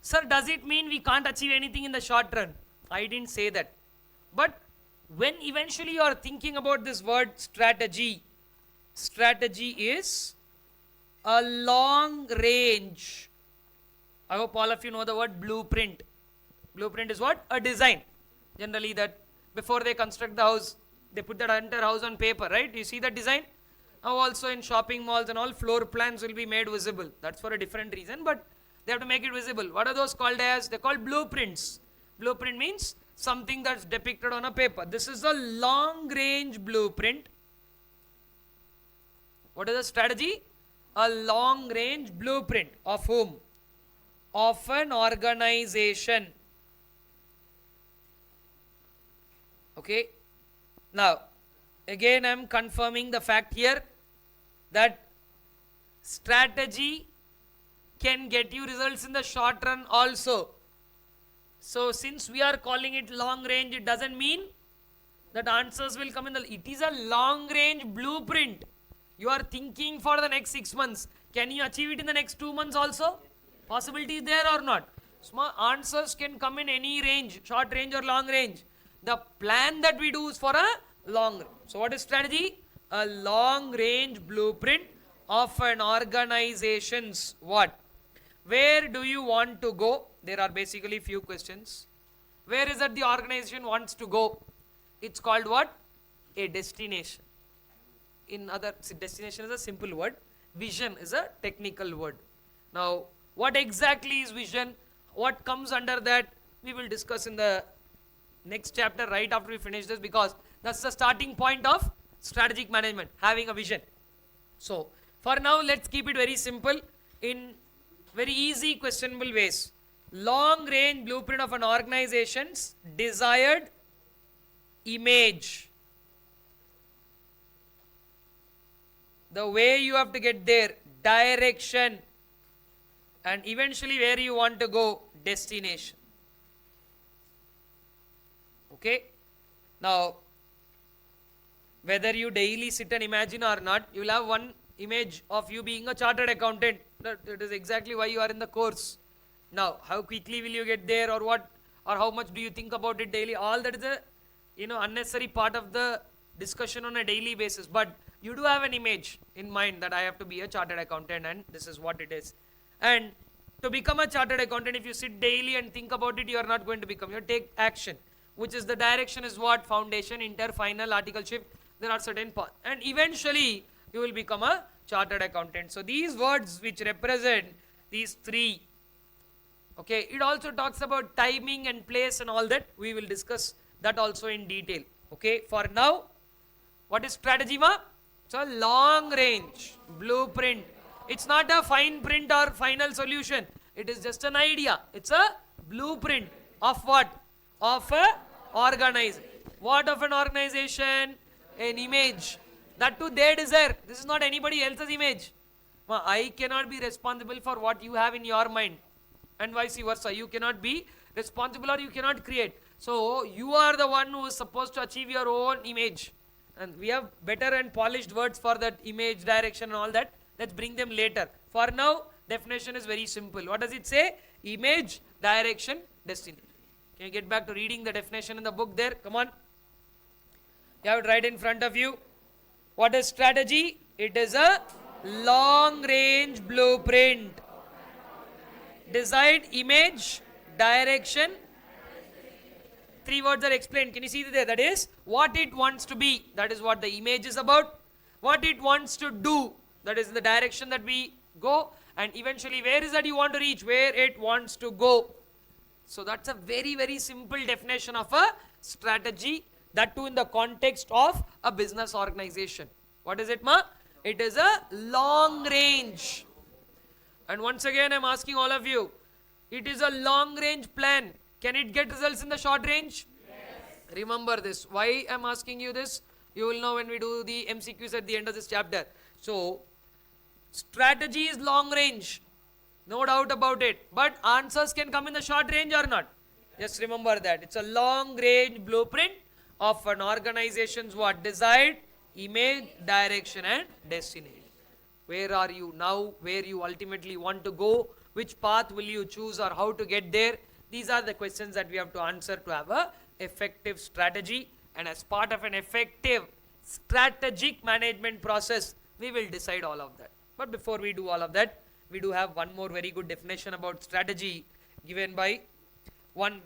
Sir, does it mean we can't achieve anything in the short run? I didn't say that. But when eventually you are thinking about this word strategy, strategy is a long range. I hope all of you know the word blueprint. Blueprint is what? A design. Generally that before they construct the house, they put that entire house on paper, right? You see that design? Now also in shopping malls and all, floor plans will be made visible. That's for a different reason, but they have to make it visible. What are those called as? They're called blueprints. Blueprint means something that's depicted on a paper. This is a long range blueprint. What is a strategy? A long range blueprint of whom? Of an organization. Okay. Now, again I am confirming the fact here that strategy can get you results in the short run also. So since we are calling it long range, it doesn't mean that answers will come in it is a long range blueprint. You are thinking for the next 6 months. Can you achieve it in the next 2 months also? Possibility is there or not? Small answers can come in any range, short range or long range. The plan that we do is for a long range. So what is strategy? A long range blueprint of an organization's what? Where do you want to go? There are basically few questions. Where is it the organization wants to go? It's called what? A destination. In other, destination is a simple word. Vision is a technical word. Now, what exactly is vision? What comes under that? We will discuss in the next chapter right after we finish this, because that's the starting point of strategic management, having a vision. So, for now, let's keep it very simple in very easy questionable ways. Long range blueprint of an organization's desired image. The way you have to get there, direction, and eventually where you want to go, destination. Okay. Now, whether you daily sit and imagine or not, you will have one image of you being a chartered accountant. That is exactly why you are in the course. Now, how quickly will you get there, or what, or how much do you think about it daily? All that is a unnecessary part of the discussion on a daily basis. But you do have an image in mind that I have to be a chartered accountant and this is what it is. And to become a chartered accountant, if you sit daily and think about it, you are not going to become. You take action, which is the direction is what? Foundation, inter, final, articleship. There are certain paths. And eventually, you will become a chartered accountant. So these words which represent these three. Okay, it also talks about timing and place and all that. We will discuss that also in detail. Okay, for now, what is strategy, ma? It's a long range blueprint. It's not a fine print or final solution. It is just an idea. It's a blueprint of what? Of a organization. What of an organization? An image. That too they desire. This is not anybody else's image. I cannot be responsible for what you have in your mind. And vice versa. You cannot be responsible or you cannot create. So you are the one who is supposed to achieve your own image. And we have better and polished words for that image, direction and all that. Let's bring them later. For now, definition is very simple. What does it say? Image, direction, destination. Can you get back to reading the definition in the book there? Come on. You have it right in front of you. What is strategy? It is a long range blueprint Decide image, direction. Three words are explained. Can you see there? That is what it wants to be. That is what the image is about. What it wants to do. That is the direction that we go. And eventually, where is that you want to reach? Where it wants to go. So that's a very, very simple definition of a strategy. That too in the context of a business organization. What is it, ma? It is a long range. And once again, I'm asking all of you, it is a long range plan. Can it get results in the short range? Yes. Remember this. Why I'm asking you this? You will know when we do the MCQs at the end of this chapter. So, strategy is long range. No doubt about it. But answers can come in the short range or not? Just remember that. It's a long range blueprint of an organization's what? Desired image, direction and destination. Where are you now? Where you ultimately want to go? Which path will you choose or how to get there? These are the questions that we have to answer to have a effective strategy. And as part of an effective strategic management process, we will decide all of that. But before we do all of that, we do have one more very good definition about strategy given by one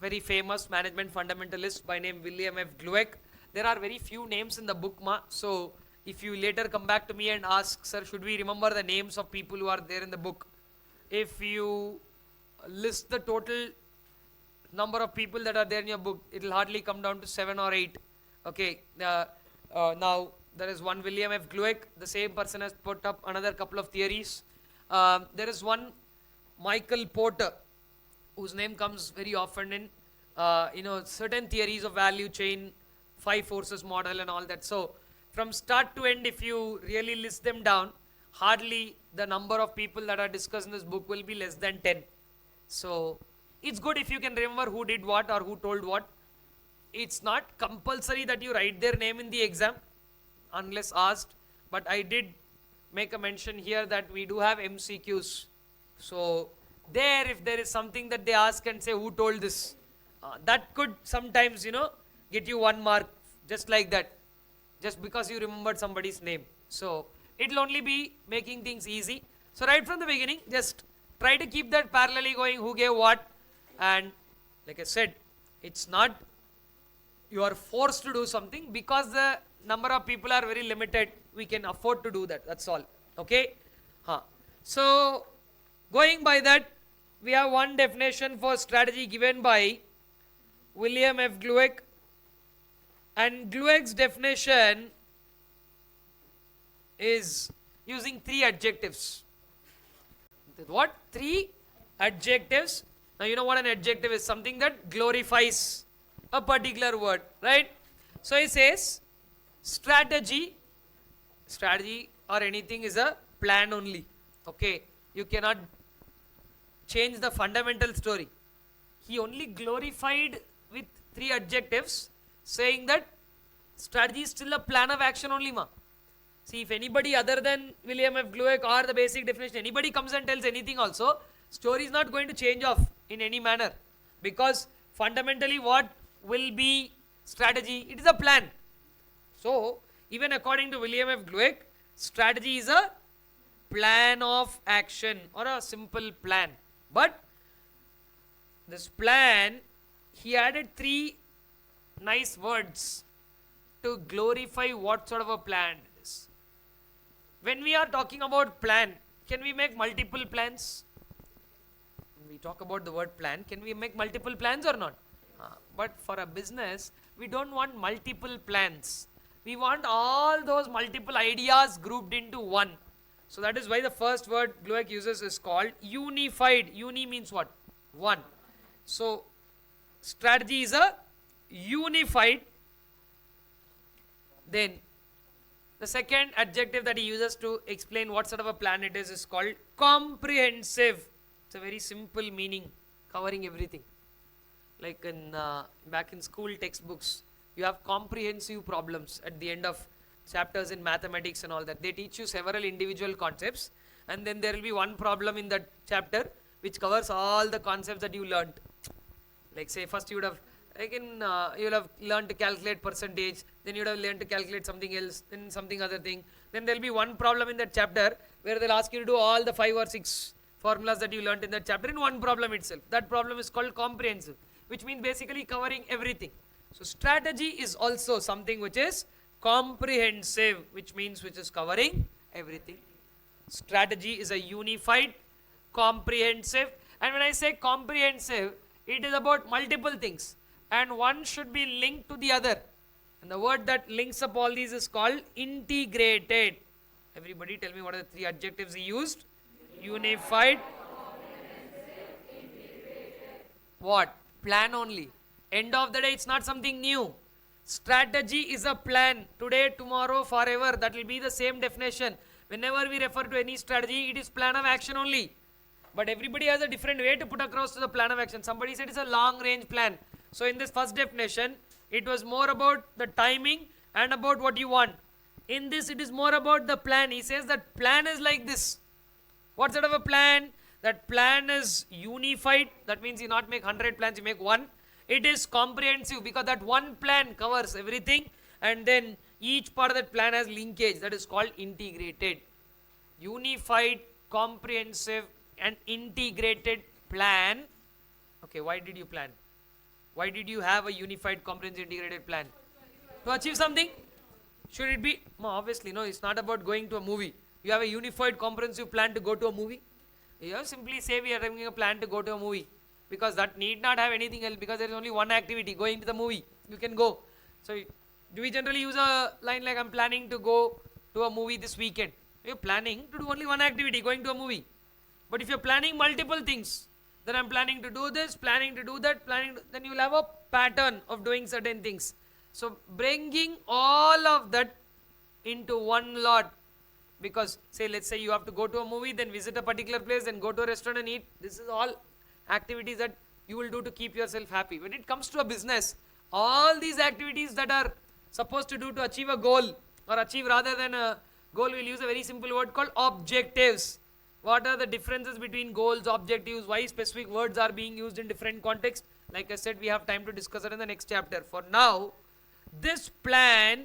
very famous management fundamentalist by name William F. Glueck. There are very few names in the book, ma. So if you later come back to me and ask, sir, should we remember the names of people who are there in the book? If you list the total number of people that are there in your book, it will hardly come down to 7 or 8. Okay, now there is one William F. Glueck. The same person has put up another couple of theories. There is one Michael Porter, whose name comes very often in certain theories of value chain, 5 forces model and all that. So from start to end, if you really list them down, hardly the number of people that are discussed in this book will be less than 10. So it's good if you can remember who did what or who told what. It's not compulsory that you write their name in the exam unless asked, but I did make a mention here that we do have MCQs. So there, if there is something that they ask and say who told this, that could sometimes get you 1 mark just like that, just because you remembered somebody's name. So it will only be making things easy. So right from the beginning, just try to keep that parallelly going, who gave what. And like I said, it's not you are forced to do something, because the number of people are very limited. We can afford to do that. That's all. Okay. So going by that, we have one definition for strategy given by William F. Glueck. And Glueck's definition is using 3 adjectives. What? 3 adjectives. Now you know what an adjective is? Something that glorifies a particular word, right? So he says strategy or anything is a plan only. Okay, you cannot change the fundamental story. He only glorified with 3 adjectives, saying that strategy is still a plan of action only, ma. See, if anybody other than William F. Glueck or the basic definition, anybody comes and tells anything also, story is not going to change off in any manner, because fundamentally what will be strategy? It is a plan. So even according to William F. Glueck, strategy is a plan of action or a simple plan. But this plan, he added 3 nice words to glorify what sort of a plan it is. When we are talking about plan, can we make multiple plans? When we talk about the word plan, can we make multiple plans or not? But for a business, we don't want multiple plans. We want all those multiple ideas grouped into one. So that is why the first word Glueck uses is called unified. Uni means what? One. So strategy is a unified. Then the second adjective that he uses to explain what sort of a plan it is called comprehensive. It's a very simple meaning, covering everything. Like back in school textbooks, you have comprehensive problems at the end of chapters in mathematics and all that. They teach you several individual concepts, and then there will be one problem in that chapter which covers all the concepts that you learnt. Like say first you would have you will have learned to calculate percentage, then you would have learned to calculate something else, then something other thing. Then there will be one problem in that chapter where they will ask you to do all the 5 or 6 formulas that you learnt in that chapter in one problem itself. That problem is called comprehensive, which means basically covering everything. So strategy is also something which is comprehensive, which means which is covering everything. Strategy is a unified, comprehensive, and when I say comprehensive, it is about multiple things, and one should be linked to the other. And the word that links up all these is called integrated. Everybody tell me what are the three adjectives he used? Unified. What? Plan only. End of the day, it's not something new. Strategy is a plan. Today, tomorrow, forever. That will be the same definition. Whenever we refer to any strategy, it is plan of action only. But everybody has a different way to put across to the plan of action. Somebody said it's a long range plan. So in this first definition, it was more about the timing and about what you want. In this, it is more about the plan. He says that plan is like this. What sort of a plan? That plan is unified. That means you not make 100 plans, you make one. It is comprehensive because that one plan covers everything, and then each part of that plan has linkage. That is called integrated. Unified, comprehensive and integrated plan. Okay, why did you plan? Why did you have a unified, comprehensive, integrated plan? To achieve something? Should it be? No, obviously, no, it's not about going to a movie. You have a unified, comprehensive plan to go to a movie. You have simply say we are having a plan to go to a movie, because that need not have anything else, because there is only one activity, going to the movie. You can go. So, do we generally use a line like I'm planning to go to a movie this weekend? You're planning to do only one activity, going to a movie. But if you're planning multiple things, then I'm planning to do this, planning to do that, then you'll have a pattern of doing certain things. So, bringing all of that into one lot, because say, let's say you have to go to a movie, then visit a particular place, then go to a restaurant and eat. This is all activities that you will do to keep yourself happy. When it comes to a business, all these activities that are supposed to do to achieve a goal, or achieve rather than a goal, we'll use a very simple word called objectives. What are the differences between goals, objectives, why specific words are being used in different contexts? Like I said, we have time to discuss it in the next chapter. For now, this plan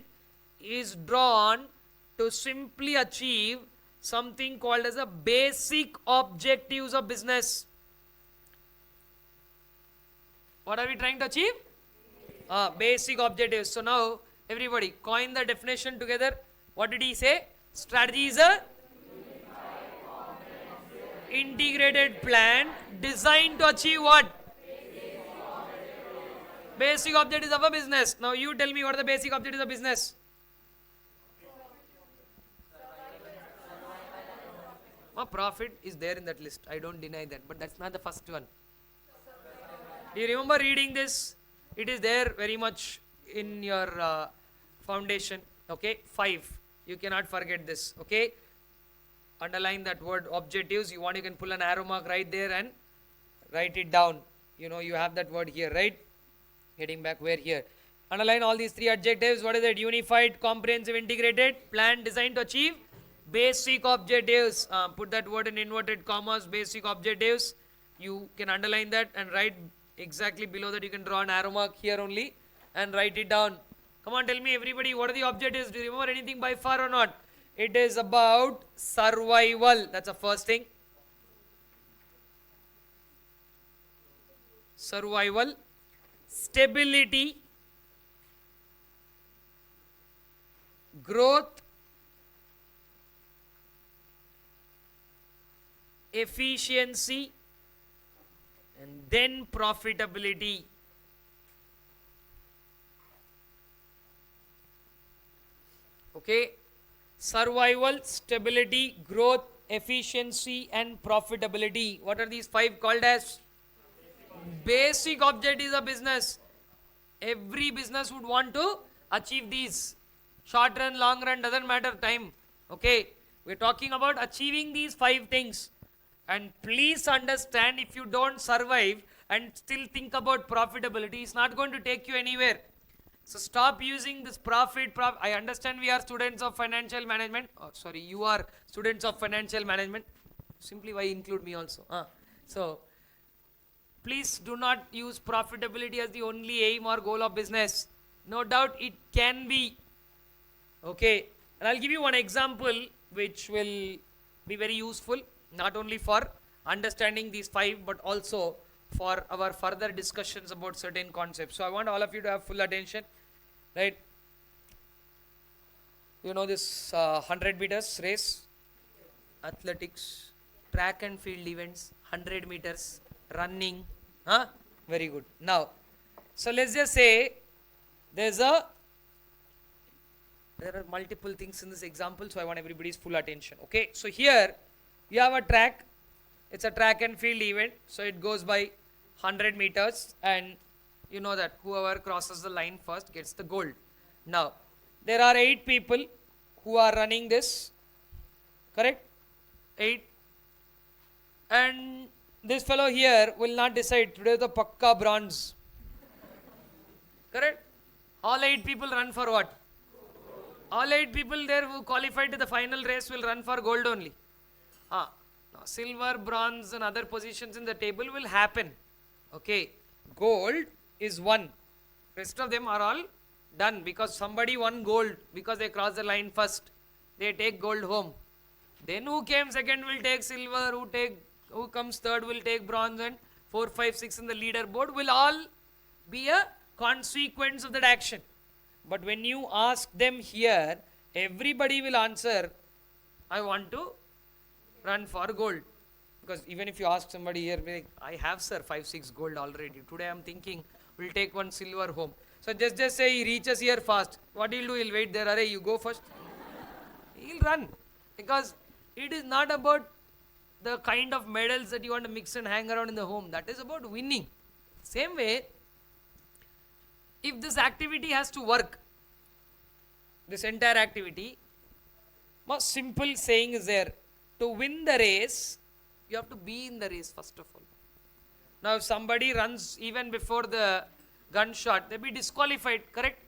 is drawn to simply achieve something called as a basic objectives of business. What are we trying to achieve? Basic objectives. So now, everybody, coin the definition together. What did he say? Strategy is a integrated plan designed to achieve what? Basic objectives of a business. Now you tell me what are the basic objectives of business? Profit is there in that list. I don't deny that. But that's not the first one. Do you remember reading this? It is there very much in your foundation. Okay, 5. You cannot forget this. Okay, underline that word objectives. You want, you can pull an arrow mark right there and write it down. You know, you have that word here, right? Heading back where here. Underline all these 3 adjectives. What is it? Unified, comprehensive, integrated, plan designed to achieve basic objectives. Put that word in inverted commas, basic objectives. You can underline that and write exactly below that. You can draw an arrow mark here only and write it down. Come on, tell me everybody, what are the objectives? Do you remember anything by far or not? It is about survival. That's the first thing. Survival, stability, growth, efficiency, and then profitability. Okay, survival, stability, growth, efficiency and profitability. What are these 5 called as? Basic objectives of business. Every business would want to achieve these. Short run, long run, doesn't matter time. Okay, we're talking about achieving these 5 things. And please understand, if you don't survive and still think about profitability, it's not going to take you anywhere. So stop using this profit. I understand we are students of financial management. Oh, sorry, you are students of financial management. Simply why include me also? So please do not use profitability as the only aim or goal of business. No doubt it can be. Okay, and I'll give you one example which will be very useful, not only for understanding these 5, but also for our further discussions about certain concepts. So I want all of you to have full attention, right? You know this 100 meters race, athletics, track and field events, 100 meters, running, huh? Very good. Now, so let's just say there are multiple things in this example, so I want everybody's full attention. Okay, so here you have a track. It's a track and field event, so it goes by 100 meters, and you know that whoever crosses the line first gets the gold. Now, there are 8 people who are running this, correct? 8. And this fellow here will not decide today the pakka bronze. Correct? All 8 people run for what? All 8 people there who qualified to the final race will run for gold only. Now, silver, bronze and other positions in the table will happen. Okay. Gold is 1. Rest of them are all done because somebody won gold because they crossed the line first. They take gold home. Then who came second will take silver, who comes third will take bronze, and 4, 5, 6 in the leaderboard will all be a consequence of that action. But when you ask them here, everybody will answer, I want to run for gold. Because even if you ask somebody here, like, I have sir 5, 6 gold already. Today I am thinking we'll take 1 silver home. So just say he reaches here fast. What he'll do, he'll wait there. Arey, you go first. He'll run. Because it is not about the kind of medals that you want to mix and hang around in the home. That is about winning. Same way, if this activity has to work, this entire activity, most simple saying is there. To win the race, you have to be in the race first of all. Now if somebody runs even before the gunshot, they'll be disqualified, correct?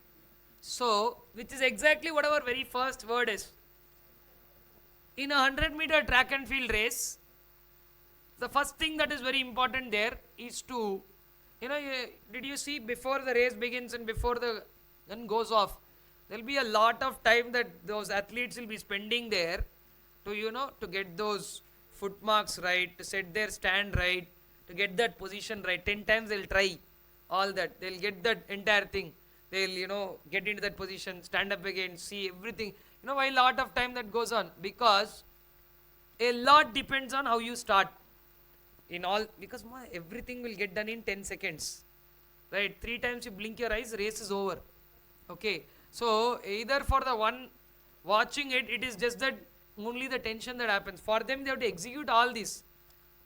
So, which is exactly what our very first word is. In a 100-meter track and field race, the first thing that is very important there is to, did you see before the race begins and before the gun goes off, there will be a lot of time that those athletes will be spending there to get those footmarks right, to set their stand right, to get that position right. 10 times they'll try all that. They'll get that entire thing. They'll, get into that position, stand up again, see everything. Why a lot of time that goes on? Because a lot depends on how you start. Because everything will get done in 10 seconds. Right? 3 times you blink your eyes, race is over. Okay. So, either for the one watching it, it is just that only the tension that happens. For them, they have to execute all this.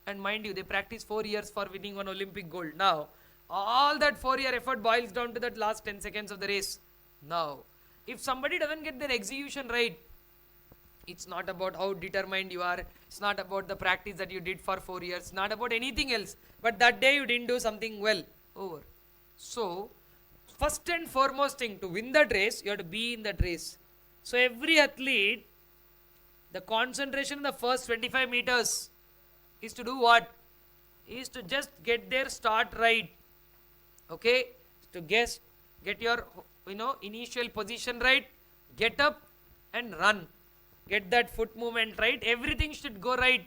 And mind you, they practice 4 years for winning 1 Olympic gold. Now, all that 4-year effort boils down to that last 10 seconds of the race. Now, if somebody doesn't get their execution right, it's not about how determined you are. It's not about the practice that you did for 4 years. It's not about anything else. But that day you didn't do something well. Over. So, first and foremost thing, to win that race, you have to be in that race. So, every athlete, the concentration in the first 25 meters is to do what? Is to just get their start right. Okay? To get your initial position right, get up and run. Get that foot movement right. Everything should go right.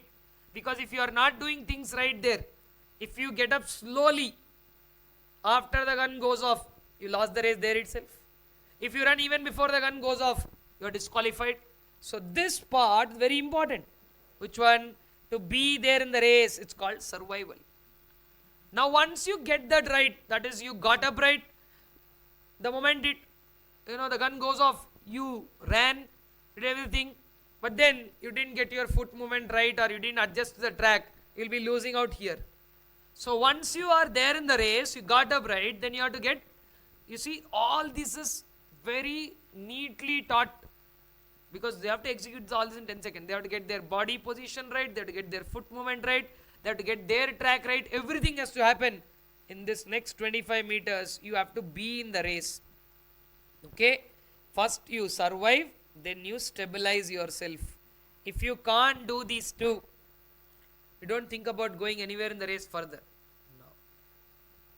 Because if you are not doing things right there, if you get up slowly after the gun goes off, you lost the race there itself. If you run even before the gun goes off, you are disqualified. So this part is very important. Which one? To be there in the race. It's called survival. Now once you get that right, that is you got up right, the moment the gun goes off, you ran, did everything, but then you didn't get your foot movement right or you didn't adjust the track, you'll be losing out here. So once you are there in the race, you got up right, then you have to get, all this is very neatly taught because they have to execute all this in 10 seconds. They have to get their body position right, they have to get their foot movement right, they have to get their track right, everything has to happen. In this next 25 meters, you have to be in the race. Okay? First you survive, then you stabilize yourself. If you can't do these two, you don't think about going anywhere in the race further. No.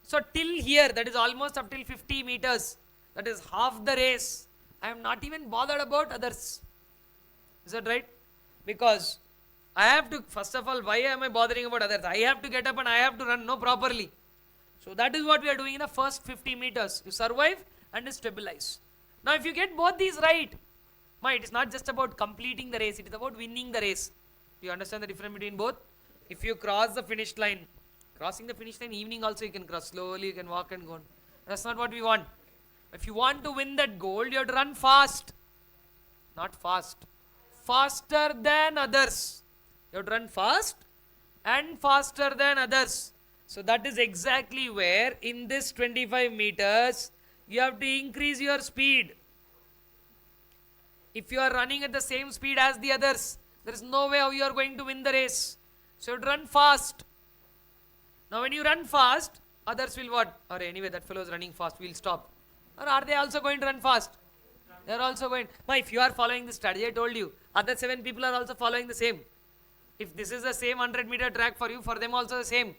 So till here, that is almost up till 50 meters, that is half the race. I am not even bothered about others. Is that right? Because I have to, first of all, why am I bothering about others? I have to get up and I have to run properly. So that is what we are doing in the first 50 meters. You survive and you stabilize. Now if you get both these right, it is not just about completing the race, it is about winning the race. You understand the difference between both? If you cross the finish line, crossing the finish line, evening also you can cross, slowly you can walk and go on. That's not what we want. If you want to win that gold, you have to run fast. Not fast. Faster than others. You have to run fast and faster than others. So that is exactly where in this 25 meters, you have to increase your speed. If you are running at the same speed as the others, there is no way how you are going to win the race. So you have to run fast. Now when you run fast, others will what? Or anyway, that fellow is running fast, we'll stop. Or are they also going to run fast? They are also going. If you are following this strategy, I told you, other 7 people are also following the same. If this is the same 100-meter track for you, for them also the same.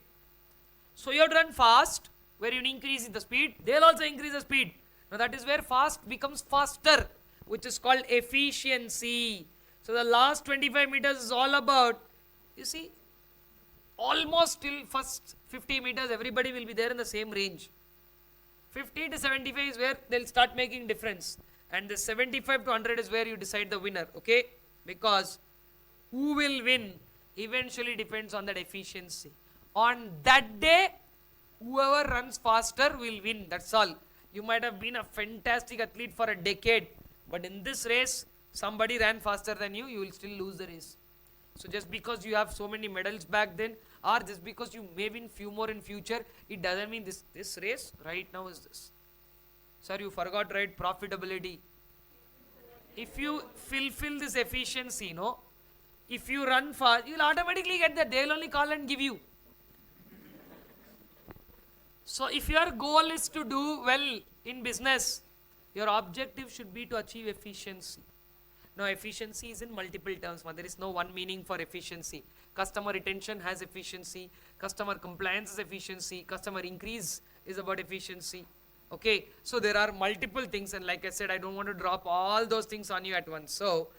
So you have to run fast, where you increase the speed, they'll also increase the speed. Now that is where fast becomes faster, which is called efficiency. So the last 25 meters is all about, you see, almost till first 50 meters, everybody will be there in the same range. 50 to 75 is where they'll start making difference. And the 75 to 100 is where you decide the winner, okay? Because who will win eventually depends on that efficiency. On that day, whoever runs faster will win, that's all. You might have been a fantastic athlete for a decade, but in this race, somebody ran faster than you, you will still lose the race. So just because you have so many medals back then, or just because you may win few more in future, it doesn't mean this race right now is this. Sir, you forgot, right? Profitability. If you fulfill this efficiency, if you run fast, you will automatically get that. They will only call and give you. So if your goal is to do well in business, your objective should be to achieve efficiency. Now efficiency is in multiple terms. There is no one meaning for efficiency. Customer retention has efficiency. Customer compliance is efficiency. Customer increase is about efficiency. Okay, so there are multiple things, and like I said, I don't want to drop all those things on you at once. So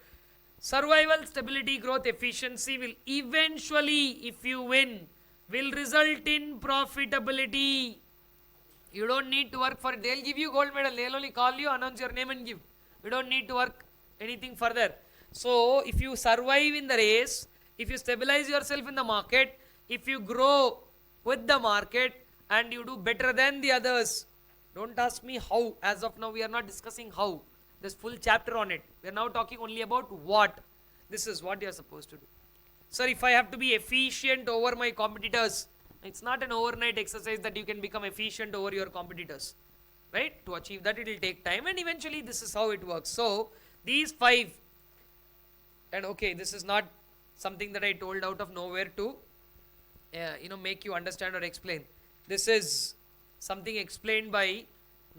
survival, stability, growth, efficiency will eventually, if you win, will result in profitability. You don't need to work for it. They'll give you gold medal. They'll only call you, announce your name and give. You don't need to work anything further. So if you survive in the race, if you stabilize yourself in the market, if you grow with the market and you do better than the others, don't ask me how. As of now, we are not discussing how. There's full chapter on it. We are now talking only about what. This is what you are supposed to do. Sir, if I have to be efficient over my competitors, it's not an overnight exercise that you can become efficient over your competitors. Right? To achieve that, it will take time, and eventually this is how it works. So, these 5, and okay, this is not something that I told out of nowhere to make you understand or explain. This is something explained by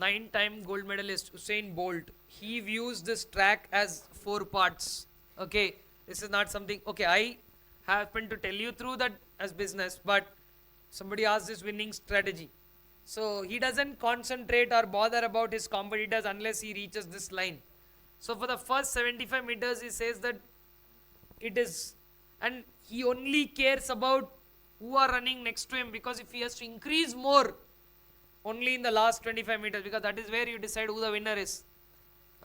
9-time gold medalist Usain Bolt. He views this track as 4 parts. Okay, this is not something, okay, I happen to tell you through that as business, but somebody asked this winning strategy. So he doesn't concentrate or bother about his competitors unless he reaches this line. So for the first 75 meters, he says that it is, and he only cares about who are running next to him, because if he has to increase more, only in the last 25 meters, because that is where you decide who the winner is.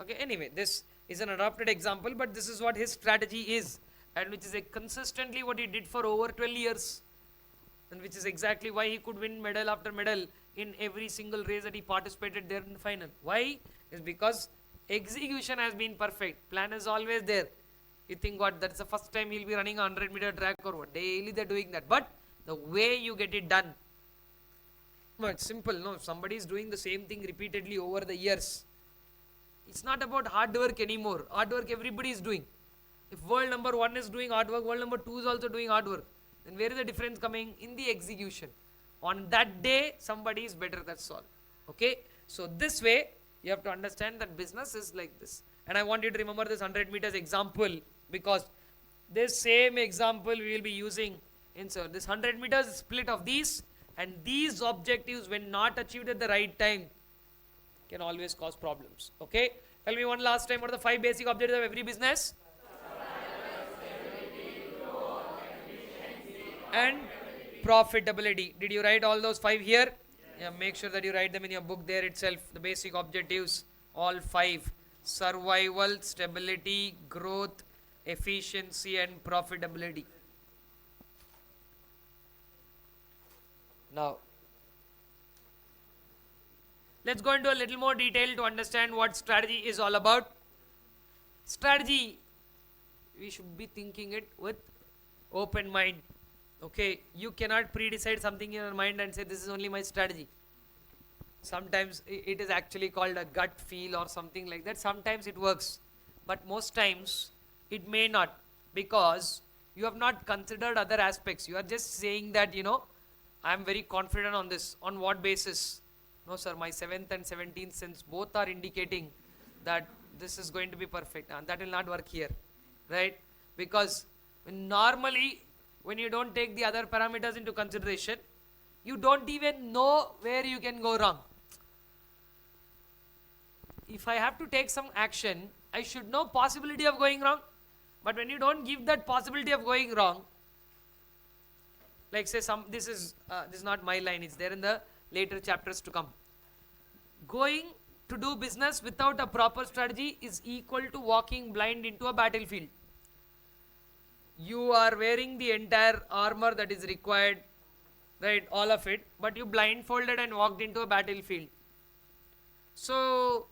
Okay, anyway, this is an adopted example, but this is what his strategy is, and which is consistently what he did for over 12 years, and which is exactly why he could win medal after medal in every single race that he participated there in the final. Why? Is because execution has been perfect. Plan is always there. You think what, that's the first time he'll be running a 100-meter track or what? Daily they're doing that. But the way you get it done, no, it's simple. No, if somebody is doing the same thing repeatedly over the years, it's not about hard work anymore. Hard work everybody is doing. If world number 1 is doing hard work, world number 2 is also doing hard work, then where is the difference coming? In the execution. On that day, somebody is better, that's all. Okay? So this way, you have to understand that business is like this. And I want you to remember this 100 meters example, because this same example we will be using in this 100 meters split of these, and these objectives, when not achieved at the right time, can always cause problems. Okay? Tell me one last time, what are the 5 basic objectives of every business? and profitability. Did you write all those 5 here? Yeah, make sure that you write them in your book there itself. The basic objectives, all 5: survival, stability, growth, efficiency, and profitability. Now, let's go into a little more detail to understand what strategy is all about. Strategy, we should be thinking it with open mind. Okay, you cannot pre-decide something in your mind and say this is only my strategy. Sometimes it is actually called a gut feel or something like that. Sometimes it works, but most times it may not, because you have not considered other aspects. You are just saying that, I am very confident on this. On what basis? No sir, my 7th and 17th sense both are indicating that this is going to be perfect, and that will not work here, right? Because normally when you don't take the other parameters into consideration, you don't even know where you can go wrong. If I have to take some action, I should know possibility of going wrong. But when you don't give that possibility of going wrong, like say this is not my line, it's there in the later chapters to come. Going to do business without a proper strategy is equal to walking blind into a battlefield. You are wearing the entire armor that is required, right, all of it, but you blindfolded and walked into a battlefield. So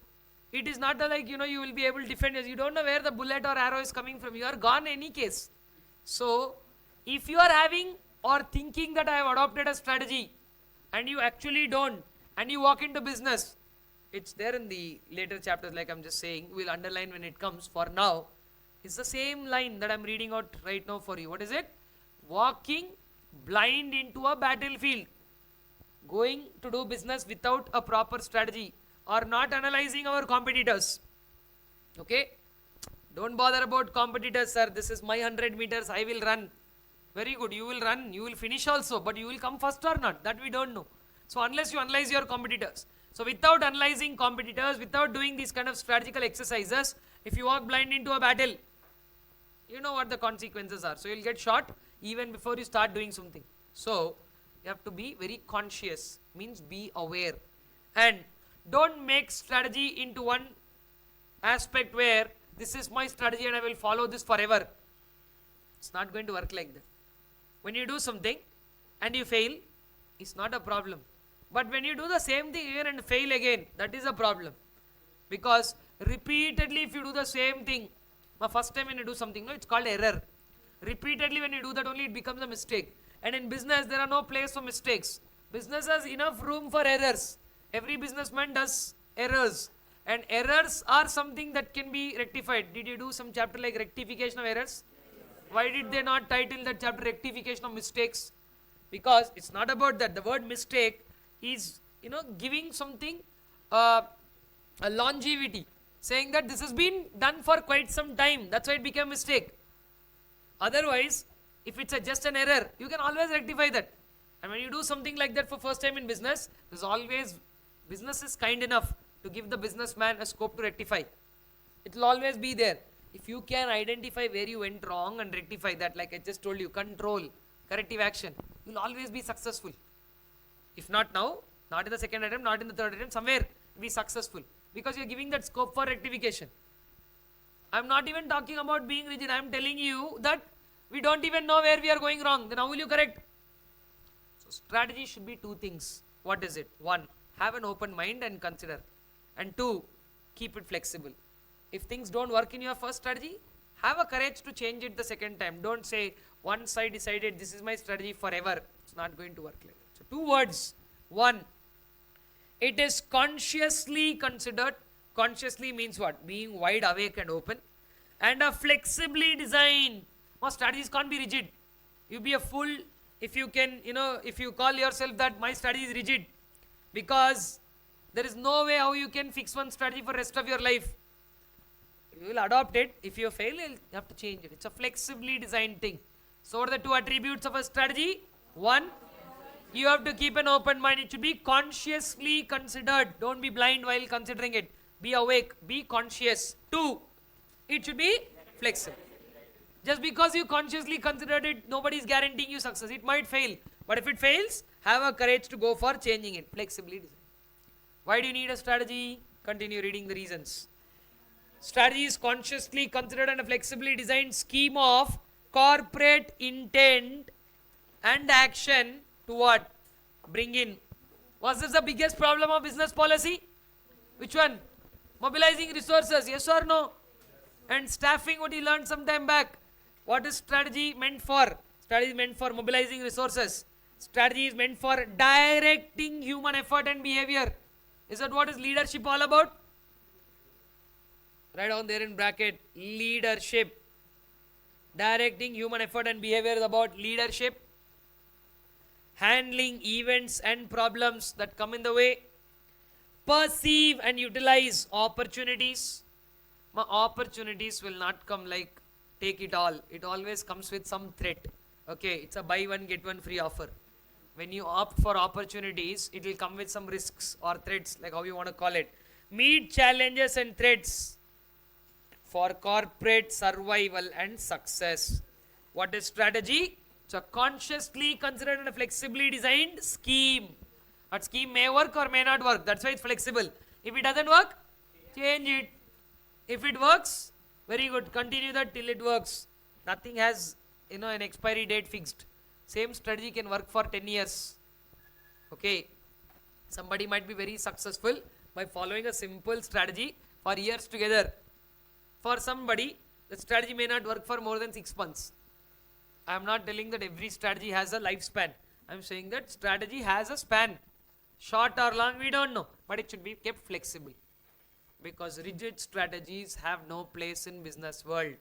it is not like, you will be able to defend yourself. You don't know where the bullet or arrow is coming from. You are gone any case. So if you are having or thinking that I have adopted a strategy and you actually don't, and you walk into business, it's there in the later chapters, like I'm just saying, we'll underline when it comes. For now, it's the same line that I'm reading out right now for you. What is it? Walking blind into a battlefield. Going to do business without a proper strategy, or not analyzing our competitors. Okay? Don't bother about competitors, sir. This is my 100 meters. I will run. Very good. You will run. You will finish also. But you will come first or not? That we don't know. So unless you analyze your competitors. So without analyzing competitors, without doing these kind of strategical exercises, if you walk blind into a battle, you know what the consequences are. So you'll get shot even before you start doing something. So you have to be very conscious. Means be aware. And don't make strategy into one aspect where this is my strategy and I will follow this forever. It's not going to work like that. When you do something and you fail, it's not a problem. But when you do the same thing again and fail again, that is a problem. Because repeatedly if you do the same thing, the first time when you do something, it's called error. Repeatedly when you do that only, it becomes a mistake. And in business, there are no place for mistakes. Business has enough room for errors. Every businessman does errors. And errors are something that can be rectified. Did you do some chapter like Rectification of Errors? Why did they not title that chapter Rectification of Mistakes? Because it's not about that. The word mistake is, giving something a longevity. Saying that this has been done for quite some time. That's why it became a mistake. Otherwise, if it's just an error, you can always rectify that. And when you do something like that for first time in business, there's always, business is kind enough to give the businessman a scope to rectify. It will always be there. If you can identify where you went wrong and rectify that, like I just told you, control, corrective action, you will always be successful. If not now, not in the second attempt, not in the third attempt, somewhere be successful. Because you're giving that scope for rectification. I'm not even talking about being rigid. I'm telling you that we don't even know where we are going wrong. Then how will you correct? So strategy should be 2 things. What is it? 1, have an open mind and consider. And 2, keep it flexible. If things don't work in your first strategy, have a courage to change it the second time. Don't say, once I decided this is my strategy forever. It's not going to work like that. So 2 words. 1, it is consciously considered. Consciously means what? Being wide awake and open. And a flexibly designed. Most strategies can't be rigid. You be a fool if you can, if you call yourself that my strategy is rigid. Because there is no way how you can fix one strategy for the rest of your life. You will adopt it. If you fail, you have to change it. It's a flexibly designed thing. So what are the 2 attributes of a strategy? 1, you have to keep an open mind. It should be consciously considered. Don't be blind while considering it. Be awake. Be conscious. 2, it should be flexible. Just because you consciously considered it, nobody is guaranteeing you success. It might fail. But if it fails, have a courage to go for changing it. Flexibly design. Why do you need a strategy? Continue reading the reasons. Strategy is consciously considered and a flexibly designed scheme of corporate intent and action to what? Bring in. Was this the biggest problem of business policy? Which one? Mobilizing resources, yes or no? And staffing, what you learned some time back. What is strategy meant for? Strategy is meant for mobilizing resources. Strategy is meant for directing human effort and behavior. Is that what is leadership all about? Write down there in bracket, leadership. Directing human effort and behavior is about leadership. Handling events and problems that come in the way. Perceive and utilize opportunities. Opportunities will not come like take it all. It always comes with some threat. Okay, it's a buy one get one free offer. When you opt for opportunities, it will come with some risks or threats, like how you want to call it. Meet challenges and threats for corporate survival and success. What is strategy? It's a consciously considered and a flexibly designed scheme. That scheme may work or may not work. That's why it's flexible. If it doesn't work, change it. If it works, very good. Continue that till it works. Nothing has, an expiry date fixed. Same strategy can work for 10 years. Okay. Somebody might be very successful by following a simple strategy for years together. For somebody, the strategy may not work for more than 6 months. I am not telling that every strategy has a lifespan. I am saying that strategy has a span. Short or long, we don't know. But it should be kept flexible. Because rigid strategies have no place in business world.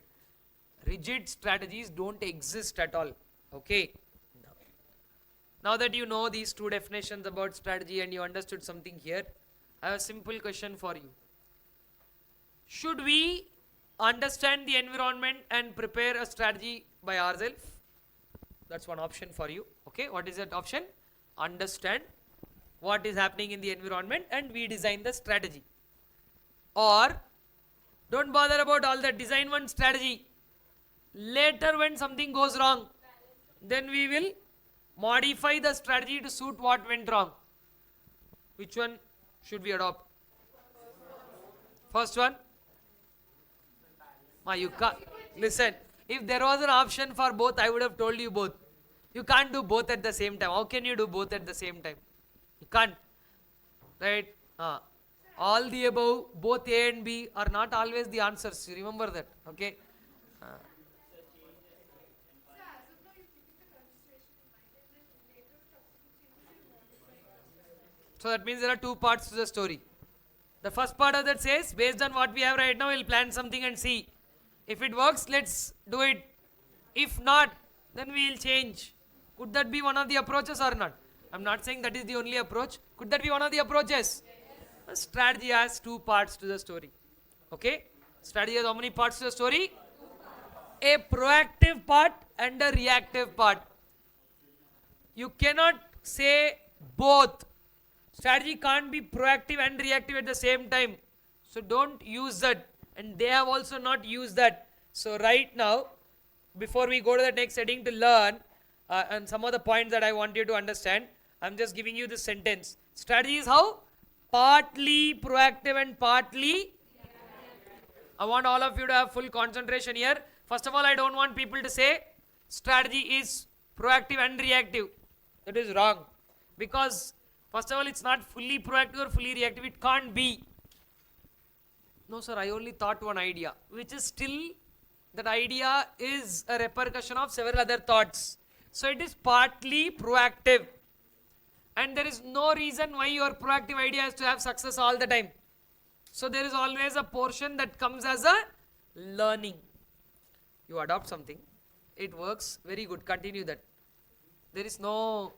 Rigid strategies don't exist at all. Okay. Now that you know these two definitions about strategy and you understood something here, I have a simple question for you. Should we understand the environment and prepare a strategy by ourselves? That's one option for you. Okay, what is that option? Understand what is happening in the environment and we design the strategy. Or don't bother about all that, design one strategy. Later when something goes wrong, then we will modify the strategy to suit what went wrong. Which one should we adopt? First one? You can't. Listen, if there was an option for both, I would have told you both. You can't do both at the same time. How can you do both at the same time? You can't. Right? All the above, both A and B are not always the answers. You remember that. Okay? So that means there are two parts to the story. The first part of that says, based on what we have right now, we'll plan something and see. If it works, let's do it. If not, then we'll change. Could that be one of the approaches or not? I'm not saying that is the only approach. Could that be one of the approaches? Yes. Strategy has two parts to the story. Okay? Strategy has how many parts to the story? A proactive part and a reactive part. You cannot say both. Strategy can't be proactive and reactive at the same time. So don't use that. And they have also not used that. So right now, before we go to the next heading to learn, and some of the points that I want you to understand, I'm just giving you this sentence. Strategy is how? Partly proactive and partly reactive. I want all of you to have full concentration here. First of all, I don't want people to say strategy is proactive and reactive. That is wrong. Because first of all, it's not fully proactive or fully reactive. It can't be. No, sir, I only thought one idea, which is still, that idea is a repercussion of several other thoughts. So it is partly proactive. And there is no reason why your proactive idea has to have success all the time. So there is always a portion that comes as a learning. You adopt something, it works, very good, continue that. There is no,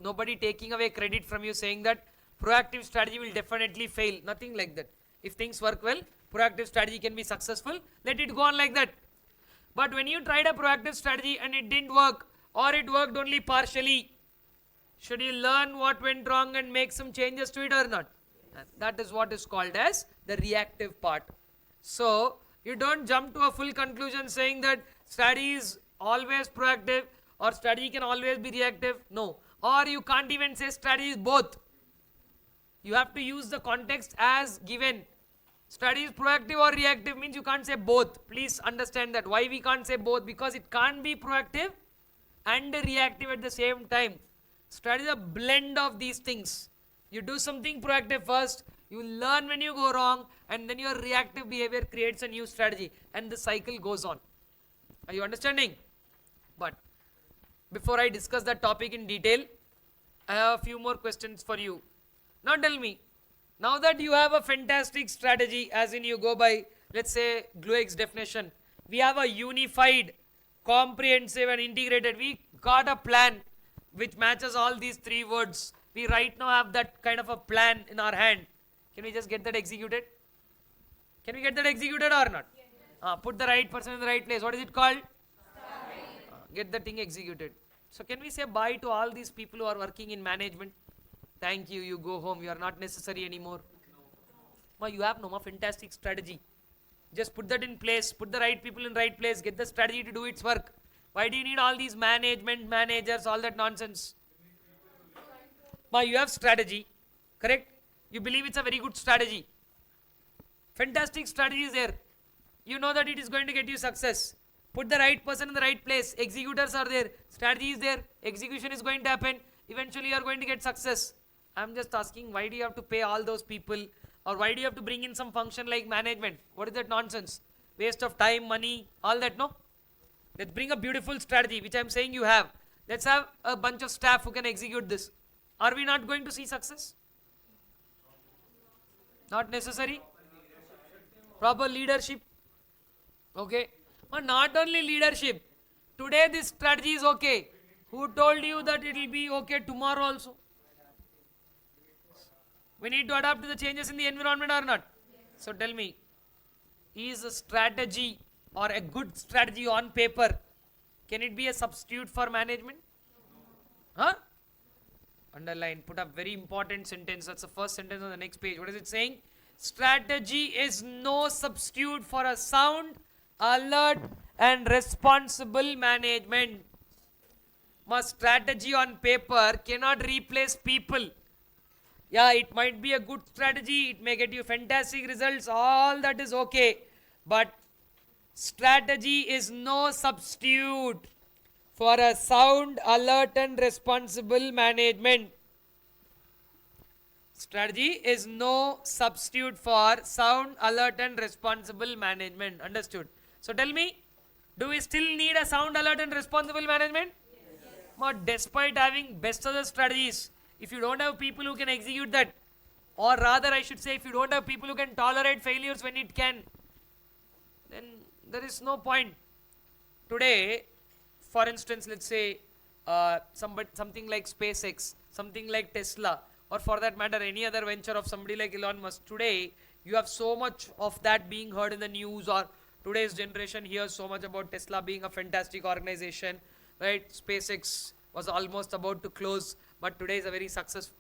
nobody taking away credit from you saying that proactive strategy will definitely fail. Nothing like that. If things work well, proactive strategy can be successful. Let it go on like that. But when you tried a proactive strategy and it didn't work, or it worked only partially, should you learn what went wrong and make some changes to it or not? And that is what is called as the reactive part. So, you don't jump to a full conclusion saying that Strategy is always proactive or strategy can always be reactive? No. Or you can't even say strategy is both. You have to use the context as given. Strategy is proactive or reactive means you can't say both. Please understand that. Why we can't say both? Because it can't be proactive and reactive at the same time. Strategy is a blend of these things. You do something proactive first, you learn when you go wrong, and then your reactive behavior creates a new strategy, and the cycle goes on. Are you understanding? But before I discuss that topic in detail, I have a few more questions for you. Now tell me, now that you have a fantastic strategy, as in you go by, let's say, GLUEX definition, we have a unified, comprehensive and integrated, we got a plan which matches all these three words. We right now have that kind of a plan in our hand. Can we just get that executed? Can we get that executed or not? Yes. Put the right person in the right place. What is it called? Get the thing executed. So can we say bye to all these people who are working in management? Thank you, you go home, you are not necessary anymore. Ma, you have no fantastic strategy. Just put that in place, put the right people in right place, get the strategy to do its work. Why do you need all these management, managers, all that nonsense? Ma, you have strategy, correct? You believe it's a very good strategy. Fantastic strategy is there. You know that it is going to get you success. Put the right person in the right place. Executors are there. Strategy is there. Execution is going to happen. Eventually you are going to get success. I'm just asking, why do you have to pay all those people? Or why do you have to bring in some function like management? What is that nonsense? Waste of time, money, all that, no? Let's bring a beautiful strategy, which I'm saying you have. Let's have a bunch of staff who can execute this. Are we not going to see success? Not necessary. Proper leadership. Okay. But not only leadership. Today this strategy is okay. Who told you that it will be okay tomorrow also? We need to adapt to the changes in the environment or not? Yes. So tell me, is a strategy or a good strategy on paper, can it be a substitute for management? Huh? Underline, put up very important sentence. That's the first sentence on the next page. What is it saying? Strategy is no substitute for a sound, alert and responsible management. My strategy on paper cannot replace people. Yeah, it might be a good strategy, it may get you fantastic results, all that is okay. But strategy is no substitute for a sound, alert and responsible management. Strategy is no substitute for sound, alert and responsible management. Understood? So tell me, do we still need a sound, alert and responsible management? Yes. But despite having best of the strategies, if you don't have people who can execute that, or rather I should say if you don't have people who can tolerate failures when it can, then there is no point. Today, for instance, let's say something like SpaceX, something like Tesla, or for that matter any other venture of somebody like Elon Musk. Today, you have so much of that being heard in the news, or today's generation hears so much about Tesla being a fantastic organization, right? SpaceX was almost about to close, but today is a very successful.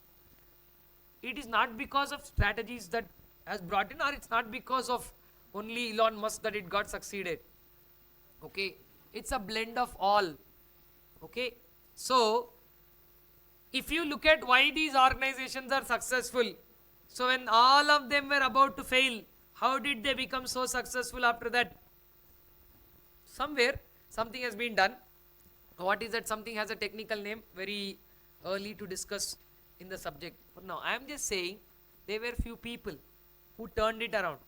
It is not because of strategies that has brought in, or it's not because of only Elon Musk that it got succeeded. Okay, it's a blend of all. Okay, so if you look at why these organizations are successful, so when all of them were about to fail, how did they become so successful after that? Somewhere something has been done. What is that? Something has a technical name, very early to discuss in the subject. But now I am just saying there were few people who turned it around.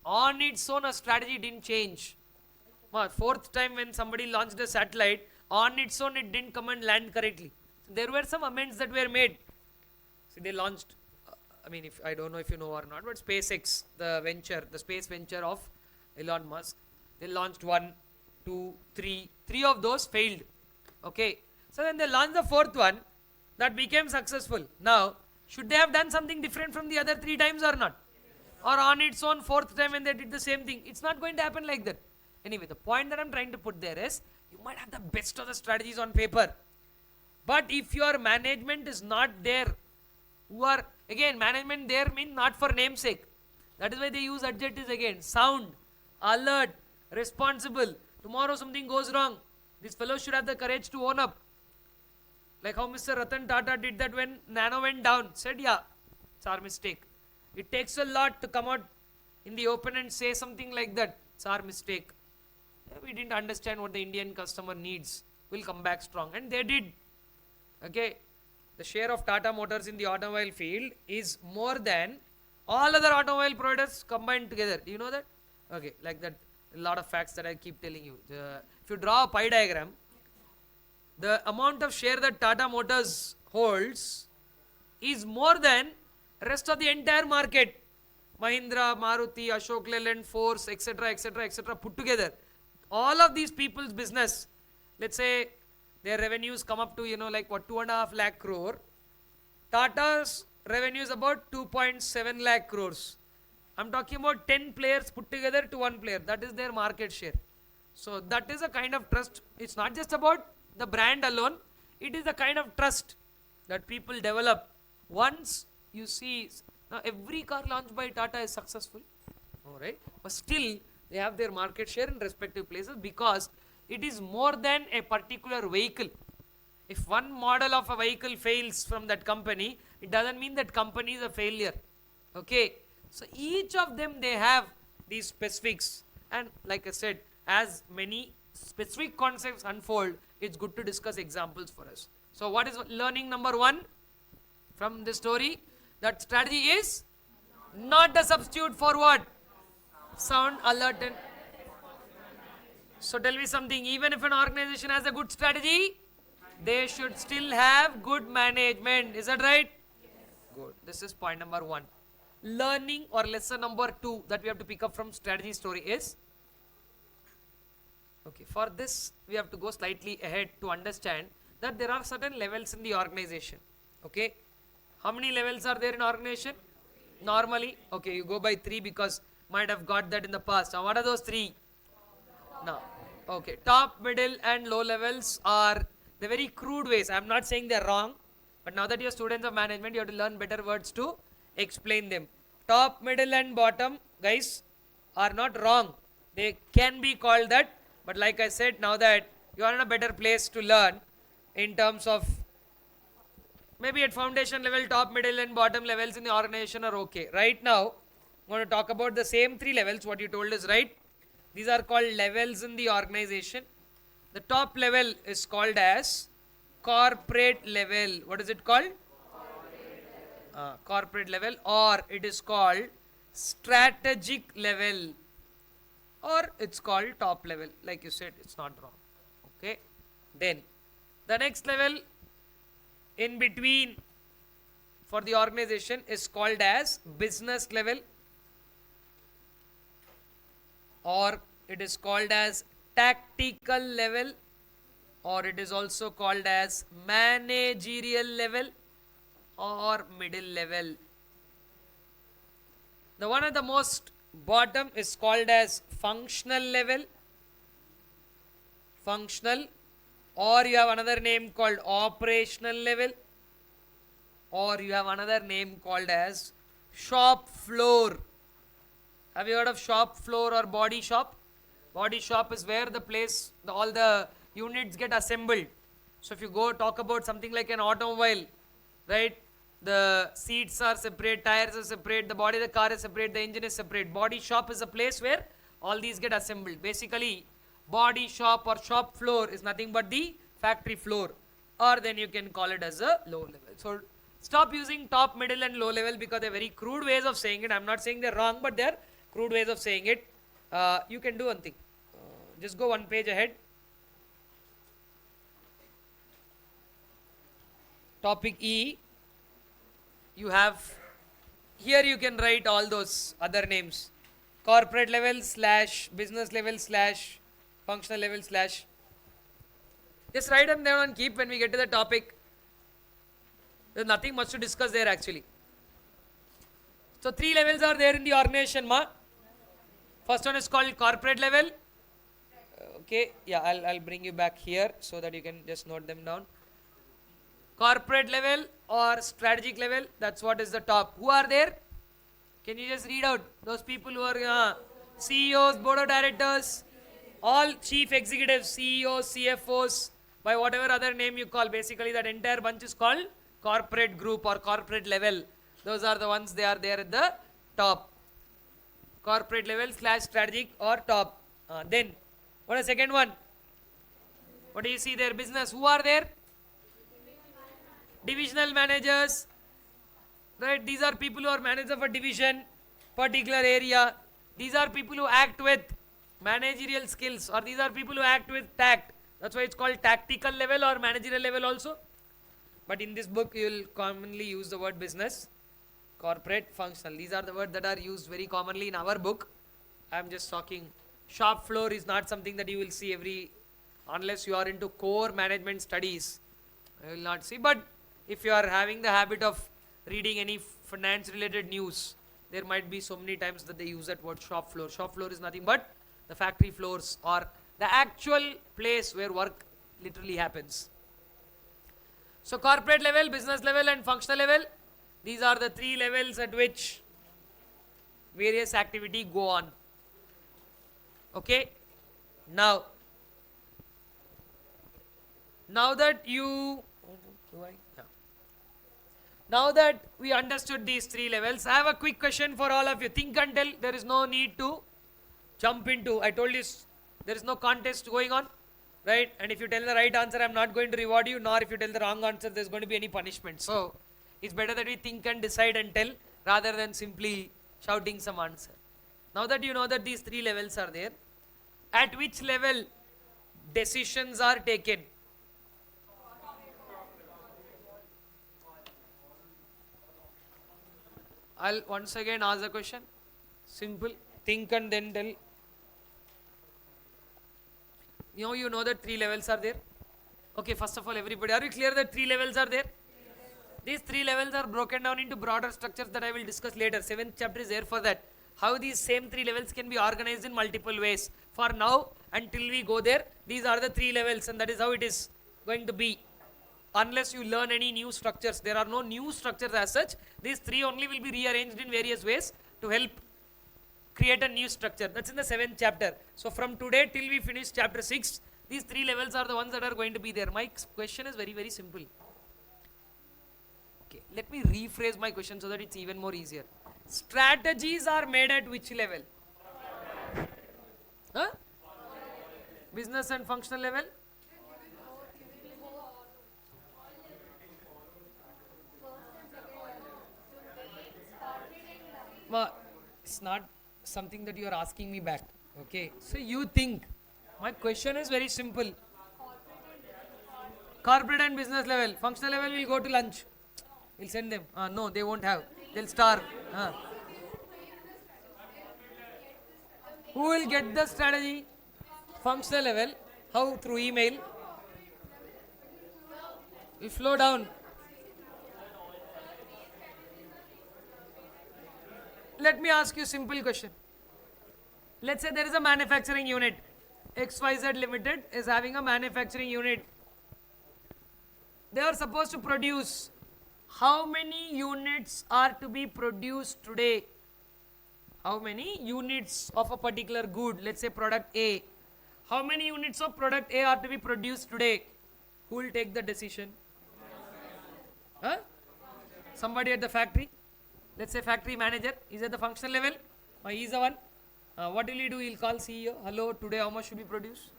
On its own, a strategy didn't change. Fourth time when somebody launched a satellite, on its own it didn't come and land correctly. So there were some amendments that were made. So they launched, if I don't know if you know or not, but SpaceX, the venture, the space venture of Elon Musk, they launched 1, 2, 3. 3 of those failed. Okay. So then they launched the fourth one that became successful. Now, should they have done something different from the other 3 times or not? Or on its own fourth time when they did the same thing? It's not going to happen like that. Anyway, the point that I'm trying to put there is, you might have the best of the strategies on paper. But if your management is not there, who are, again, management there means not for namesake. That is why they use adjectives again. Sound, alert, responsible. Tomorrow something goes wrong. This fellow should have the courage to own up. Like how Mr. Ratan Tata did that when Nano went down. Said, yeah, it's our mistake. It takes a lot to come out in the open and say something like that. It's our mistake. We didn't understand what the Indian customer needs. We'll come back strong. And they did. Okay. The share of Tata Motors in the automobile field is more than all other automobile providers combined together. Do you know that? Okay. Like that. A lot of facts that I keep telling you. If you draw a pie diagram, the amount of share that Tata Motors holds is more than rest of the entire market. Mahindra, Maruti, Ashok Leyland, Force, etc., etc., etc. put together. All of these people's business, let's say their revenues come up to, like what, 2.5 lakh crore. Tata's revenue is about 2.7 lakh crores. I'm talking about 10 players put together to one player. That is their market share. So that is a kind of trust. It's not just about the brand alone. It is the kind of trust that people develop once you see. Now every car launched by Tata is successful, alright, but still they have their market share in respective places because it is more than a particular vehicle. If one model of a vehicle fails from that company, it doesn't mean that company is a failure. Okay, so each of them, they have these specifics, and like I said, as many specific concepts unfold, it's good to discuss examples for us. So what is learning number 1 from this story? That strategy is not a substitute for what? Sound, alert, and so tell me something. Even if an organization has a good strategy, they should still have good management. Is that right? Yes. Good. This is point number 1. Learning or lesson number 2 that we have to pick up from strategy story is, okay, for this we have to go slightly ahead to understand that there are certain levels in the organization. Okay. How many levels are there in organization? Normally, okay, you go by 3 because might have got that in the past. Now, what are those 3? Now, okay, top, middle, and low levels are the very crude ways. I'm not saying they're wrong, but now that you're students of management, you have to learn better words to explain them. Top, middle, and bottom, guys, are not wrong. They can be called that, but like I said, now that you are in a better place to learn in terms of maybe at foundation level, top, middle, and bottom levels in the organization are okay. Right now, I'm going to talk about the same 3 levels, what you told is right. These are called levels in the organization. The top level is called as corporate level. What is it called? Corporate level, or it is called strategic level, or it's called top level. Like you said, it's not wrong. Okay. Then the next level in between for the organization is called as business level, or it is called as tactical level, or it is also called as managerial level or middle level. The one at the most bottom is called as functional level, functional, or you have another name called operational level, or you have another name called as shop floor. Have you heard of shop floor or body shop? Body shop is where the place, all the units get assembled. So if you go talk about something like an automobile, right? The seats are separate, tires are separate, the body of the car is separate, the engine is separate. Body shop is a place where all these get assembled. Basically, body shop or shop floor is nothing but the factory floor, or then you can call it as a low level. So stop using top, middle, and low level because they're very crude ways of saying it. I'm not saying they're wrong, but they're crude ways of saying it. You can do one thing. Just go one page ahead. Topic E. You have, here you can write all those other names. Corporate level / business level / functional level / just write them down and keep when we get to the topic. There's nothing much to discuss there actually. So 3 levels are there in the organization, ma. First one is called corporate level. Okay, yeah, I'll bring you back here so that you can just note them down. Corporate level or strategic level, that's what is the top. Who are there? Can you just read out those people who are CEOs, board of directors, All chief executives, CEOs, CFOs, by whatever other name you call, basically that entire bunch is called corporate group or corporate level. Those are the ones, they are there at the top. Corporate level / strategic or top. Then, what is the second one? What do you see there? Business. Who are there? Divisional managers. Right? These are people who are managers of a division, particular area. These are people who act with managerial skills, or these are people who act with tact. That's why it's called tactical level or managerial level also. But in this book, you will commonly use the word business, corporate, functional. These are the words that are used very commonly in our book. I am just talking. Shop floor is not something that you will see unless you are into core management studies. You will not see. But if you are having the habit of reading any finance related news, there might be so many times that they use that word shop floor. Shop floor is nothing but the factory floors or the actual place where work literally happens. So corporate level, business level and functional level, these are the three levels at which various activity go on. Okay. Now that now that we understood these three levels, I have a quick question for all of you. Think and tell. There is no need to jump into. I told you there is no contest going on, right? And if you tell the right answer, I am not going to reward you, nor if you tell the wrong answer, there is going to be any punishment. So it's better that we think and decide and tell rather than simply shouting some answer. Now that you know that these three levels are there, at which level decisions are taken? I'll once again ask the question. Simple. Think and then tell. You know that three levels are there. Okay, first of all, everybody, are you clear that three levels are there? These three levels are broken down into broader structures that I will discuss later. 7th chapter is there for that. How these same three levels can be organized in multiple ways. For now, until we go there, these are the three levels and that is how it is going to be. Unless you learn any new structures. There are no new structures as such. These three only will be rearranged in various ways to help create a new structure. That's in the 7th chapter. So from today till we finish chapter 6, these three levels are the ones that are going to be there. My question is very, very simple. Okay, let me rephrase my question so that it's even more easier. Strategies are made at which level? Huh? Business and functional level? Well, it's not something that you are asking me back. Okay, so you think. My question is very simple. Corporate and business level. Functional level will go to lunch. We'll send them. No, they won't have. They'll starve. Who will get the strategy? Functional level. How? Through email. We flow down. Let me ask you a simple question. Let's say there is a manufacturing unit. XYZ Limited is having a manufacturing unit. They are supposed to produce. How many units are to be produced today? How many units of a particular good? Let's say product A. How many units of product A are to be produced today? Who will take the decision? Huh? Somebody at the factory? Let's say factory manager. Is at the functional level? He is the one. What will he do? He will call CEO. Hello, today how much should be produced?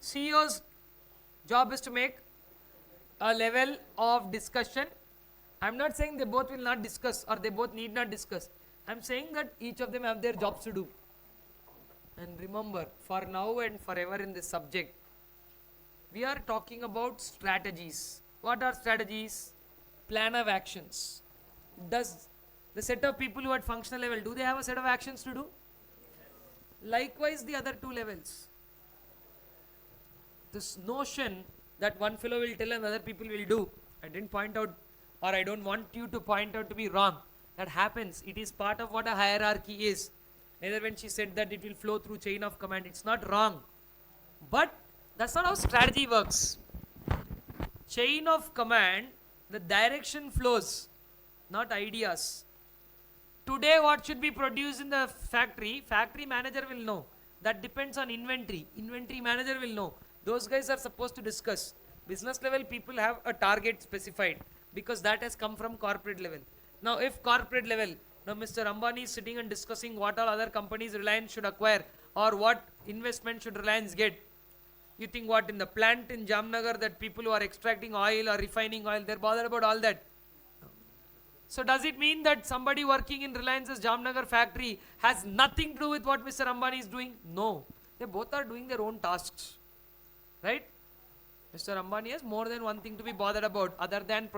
CEO's job is to make a level of discussion. I am not saying they both will not discuss or they both need not discuss. I am saying that each of them have their jobs to do. And remember, for now and forever in this subject, we are talking about strategies. What are strategies? Plan of actions. Does the set of people who are at functional level, do they have a set of actions to do? Likewise, the other two levels. This notion that one fellow will tell and other people will do, I didn't point out, or I don't want you to point out to be wrong. That happens. It is part of what a hierarchy is. Neither when she said that it will flow through chain of command, it's not wrong. But that's not how strategy works. Chain of command, the direction flows, not ideas. Today what should be produced in the factory manager will know. That depends on inventory. Inventory manager will know. Those guys are supposed to discuss. Business level people have a target specified because that has come from corporate level. Now if corporate level, now Mr. Ambani is sitting and discussing what all other companies Reliance should acquire or what investment should Reliance get. You think what, in the plant in Jamnagar that people who are extracting oil or refining oil, they're bothered about all that. So does it mean that somebody working in Reliance's Jamnagar factory has nothing to do with what Mr. Ambani is doing? No. They both are doing their own tasks. Right? Mr. Ambani has more than one thing to be bothered about other than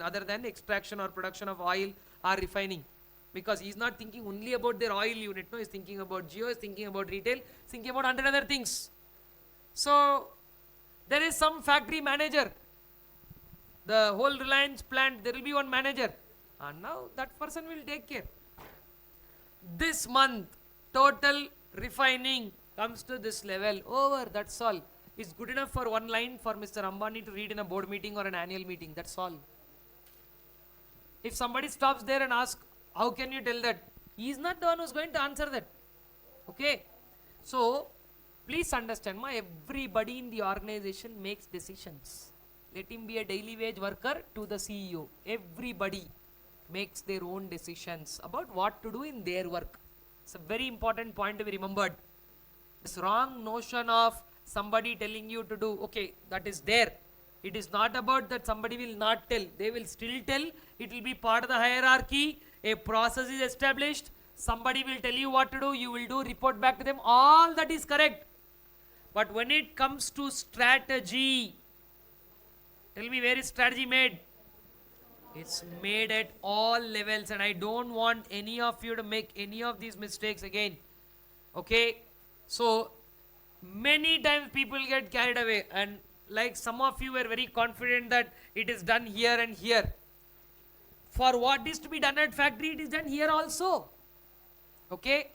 other than the extraction or production of oil or refining. Because he's not thinking only about their oil unit. No, he's thinking about Jio, he's thinking about retail, he's thinking about 100 other things. So there is some factory manager. The whole Reliance plant, there will be one manager. And now that person will take care. This month, total refining comes to this level. Over, that's all. It's good enough for one line for Mr. Ambani to read in a board meeting or an annual meeting. That's all. If somebody stops there and asks, how can you tell that? He is not the one who's going to answer that. Okay. So, please understand, everybody in the organization makes decisions. Let him be a daily wage worker to the CEO. Everybody makes their own decisions about what to do in their work. It's a very important point to be remembered. This wrong notion of somebody telling you to do, okay, that is there. It is not about that somebody will not tell. They will still tell. It will be part of the hierarchy. A process is established. Somebody will tell you what to do. You will do, report back to them. All that is correct. But when it comes to strategy, tell me, where is strategy made? It's made at all levels, and I don't want any of you to make any of these mistakes again. Okay? So, many times people get carried away, and like some of you were very confident that it is done here and here. For what is to be done at factory, it is done here also. Okay?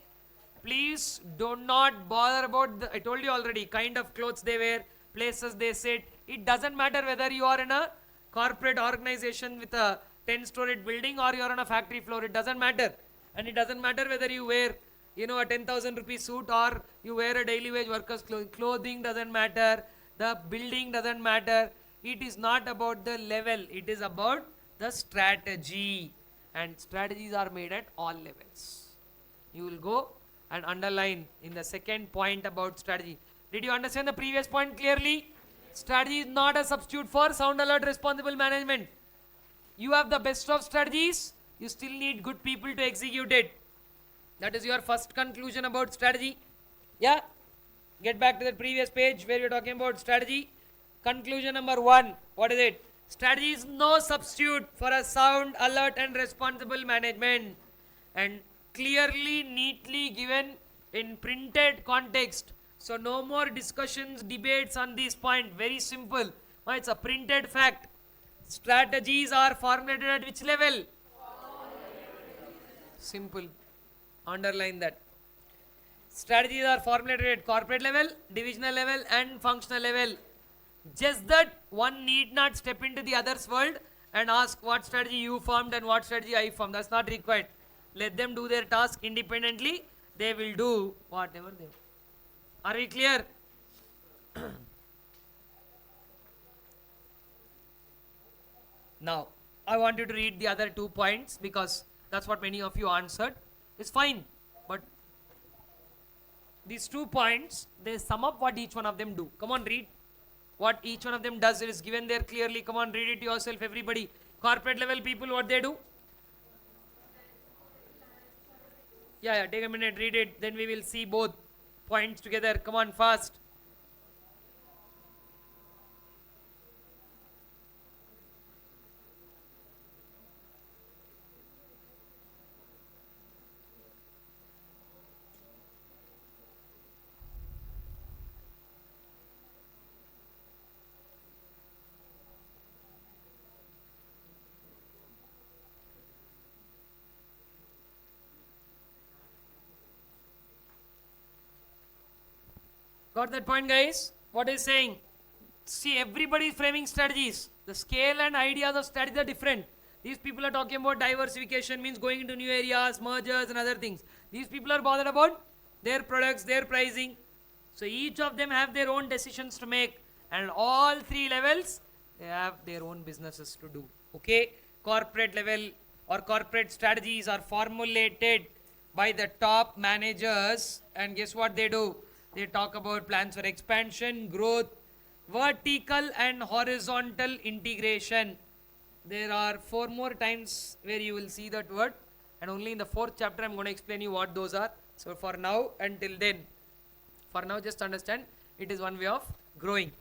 Please do not bother about I told you already, kind of clothes they wear, places they sit. It doesn't matter whether you are in a corporate organization with a 10-storied building or you are on a factory floor. It doesn't matter. And it doesn't matter whether you wear, a 10,000 rupee suit or you wear a daily wage worker's clothing. Clothing doesn't matter. The building doesn't matter. It is not about the level. It is about the strategy. And strategies are made at all levels. You will go and underline in the second point about strategy. Did you understand the previous point clearly? Strategy is not a substitute for sound, alert, responsible management. You have the best of strategies. You still need good people to execute it. That is your first conclusion about strategy. Yeah? Get back to the previous page where we are talking about strategy. Conclusion number 1. What is it? Strategy is no substitute for a sound, alert and responsible management. And clearly, neatly given in printed context. So no more discussions, debates on this point. Very simple. It's a printed fact. Strategies are formulated at which level? Simple. Underline that. Strategies are formulated at corporate level, divisional level and functional level. Just that one need not step into the other's world and ask what strategy you formed and what strategy I formed. That's not required. Let them do their task independently. They will do whatever they want. Are we clear? Now, I want you to read the other 2 points because that's what many of you answered. It's fine. But these 2 points, they sum up what each one of them do. Come on, read. What each one of them does, it is given there clearly. Come on, read it yourself, everybody. Corporate level people, what they do? Yeah, take a minute, read it. Then we will see both points together. Come on, fast. Got that point, guys? What is saying? See, everybody is framing strategies. The scale and ideas of strategies are different. These people are talking about diversification, means going into new areas, mergers and other things. These people are bothered about their products, their pricing. So each of them have their own decisions to make, and all three levels they have their own businesses to do. Okay, corporate level or corporate strategies are formulated by the top managers, and guess what they do? They talk about plans for expansion, growth, vertical and horizontal integration. There are 4 more times where you will see that word, and only in the 4th chapter I'm going to explain you what those are. So for now, until then, for now just understand it is one way of growing.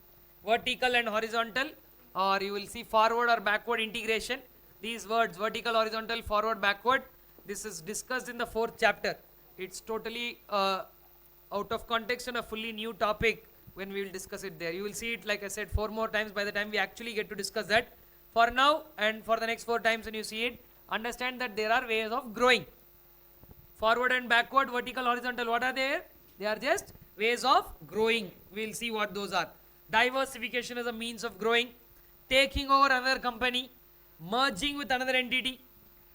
Vertical and horizontal, or you will see forward or backward integration. These words, vertical, horizontal, forward, backward, this is discussed in the 4th chapter. It's totally out of context and a fully new topic when we will discuss it there. You will see it, like I said, 4 more times by the time we actually get to discuss that. For now and for the next 4 times when you see it, understand that there are ways of growing. Forward and backward, vertical, horizontal, what are they? They are just ways of growing. We will see what those are. Diversification is a means of growing. Taking over another company, merging with another entity,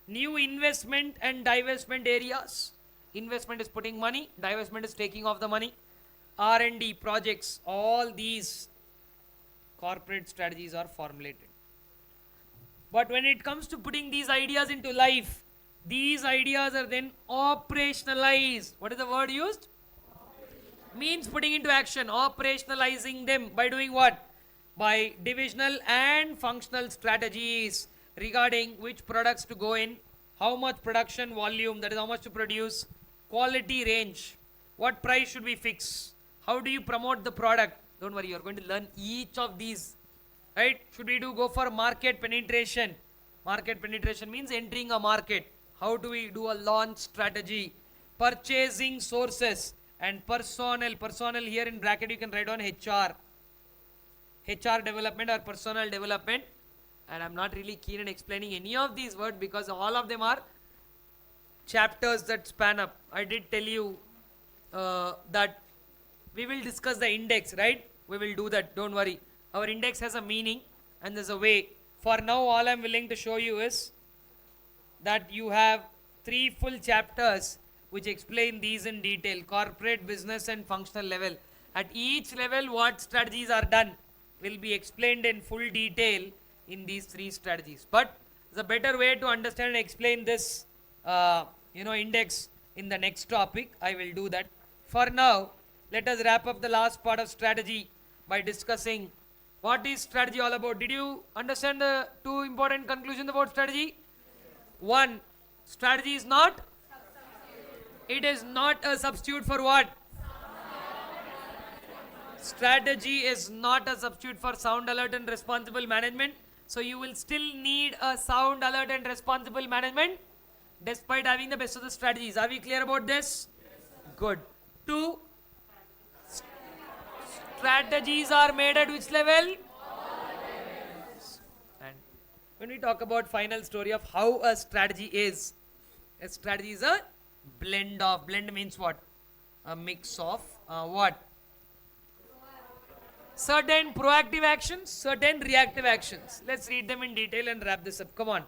new investment and divestment areas. Investment is putting money, divestment is taking off the money. R&D projects, all these corporate strategies are formulated. But when it comes to putting these ideas into life, these ideas are then operationalized. What is the word used? Means putting into action, operationalizing them by doing what? By divisional and functional strategies regarding which products to go in, how much production volume, that is how much to produce, quality range, what price should we fix, how do you promote the product. Don't worry, you are going to learn each of these. Right? Should we go for market penetration? Market penetration means entering a market. How do we do a launch strategy? Purchasing sources and personnel. Personnel here in bracket you can write on HR. HR development or personnel development. And I'm not really keen in explaining any of these words because all of them are chapters that span up. I did tell you that we will discuss the index, right? We will do that, don't worry. Our index has a meaning and there's a way. For now, all I'm willing to show you is that you have 3 full chapters which explain these in detail. Corporate, business and functional level. At each level, what strategies are done will be explained in full detail in these 3 strategies. But there's a better way to understand and explain this index in the next topic. I will do that. For now, let us wrap up the last part of strategy by discussing what is strategy all about. Did you understand the 2 important conclusions about strategy? 1, strategy is not? It is not a substitute for what? Strategy is not a substitute for sound, alert and responsible management. So you will still need a sound, alert and responsible management despite having the best of the strategies. Are we clear about this? Good. 2, strategies are made at which level? And when we talk about final story of how a strategy is a blend of, blend means what? A mix of what? Certain proactive actions, certain reactive actions. Let's read them in detail and wrap this up. Come on.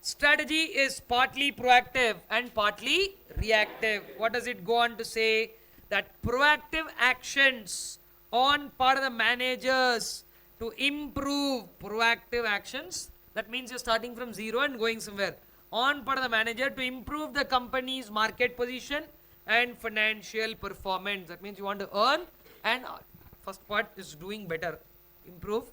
Strategy is partly proactive and partly reactive. What does it go on to say? That proactive actions on part of the managers to improve proactive actions. That means you're starting from 0 and going somewhere. On part of the manager to improve the company's market position and financial performance. That means you want to earn, and first part is doing better. Improve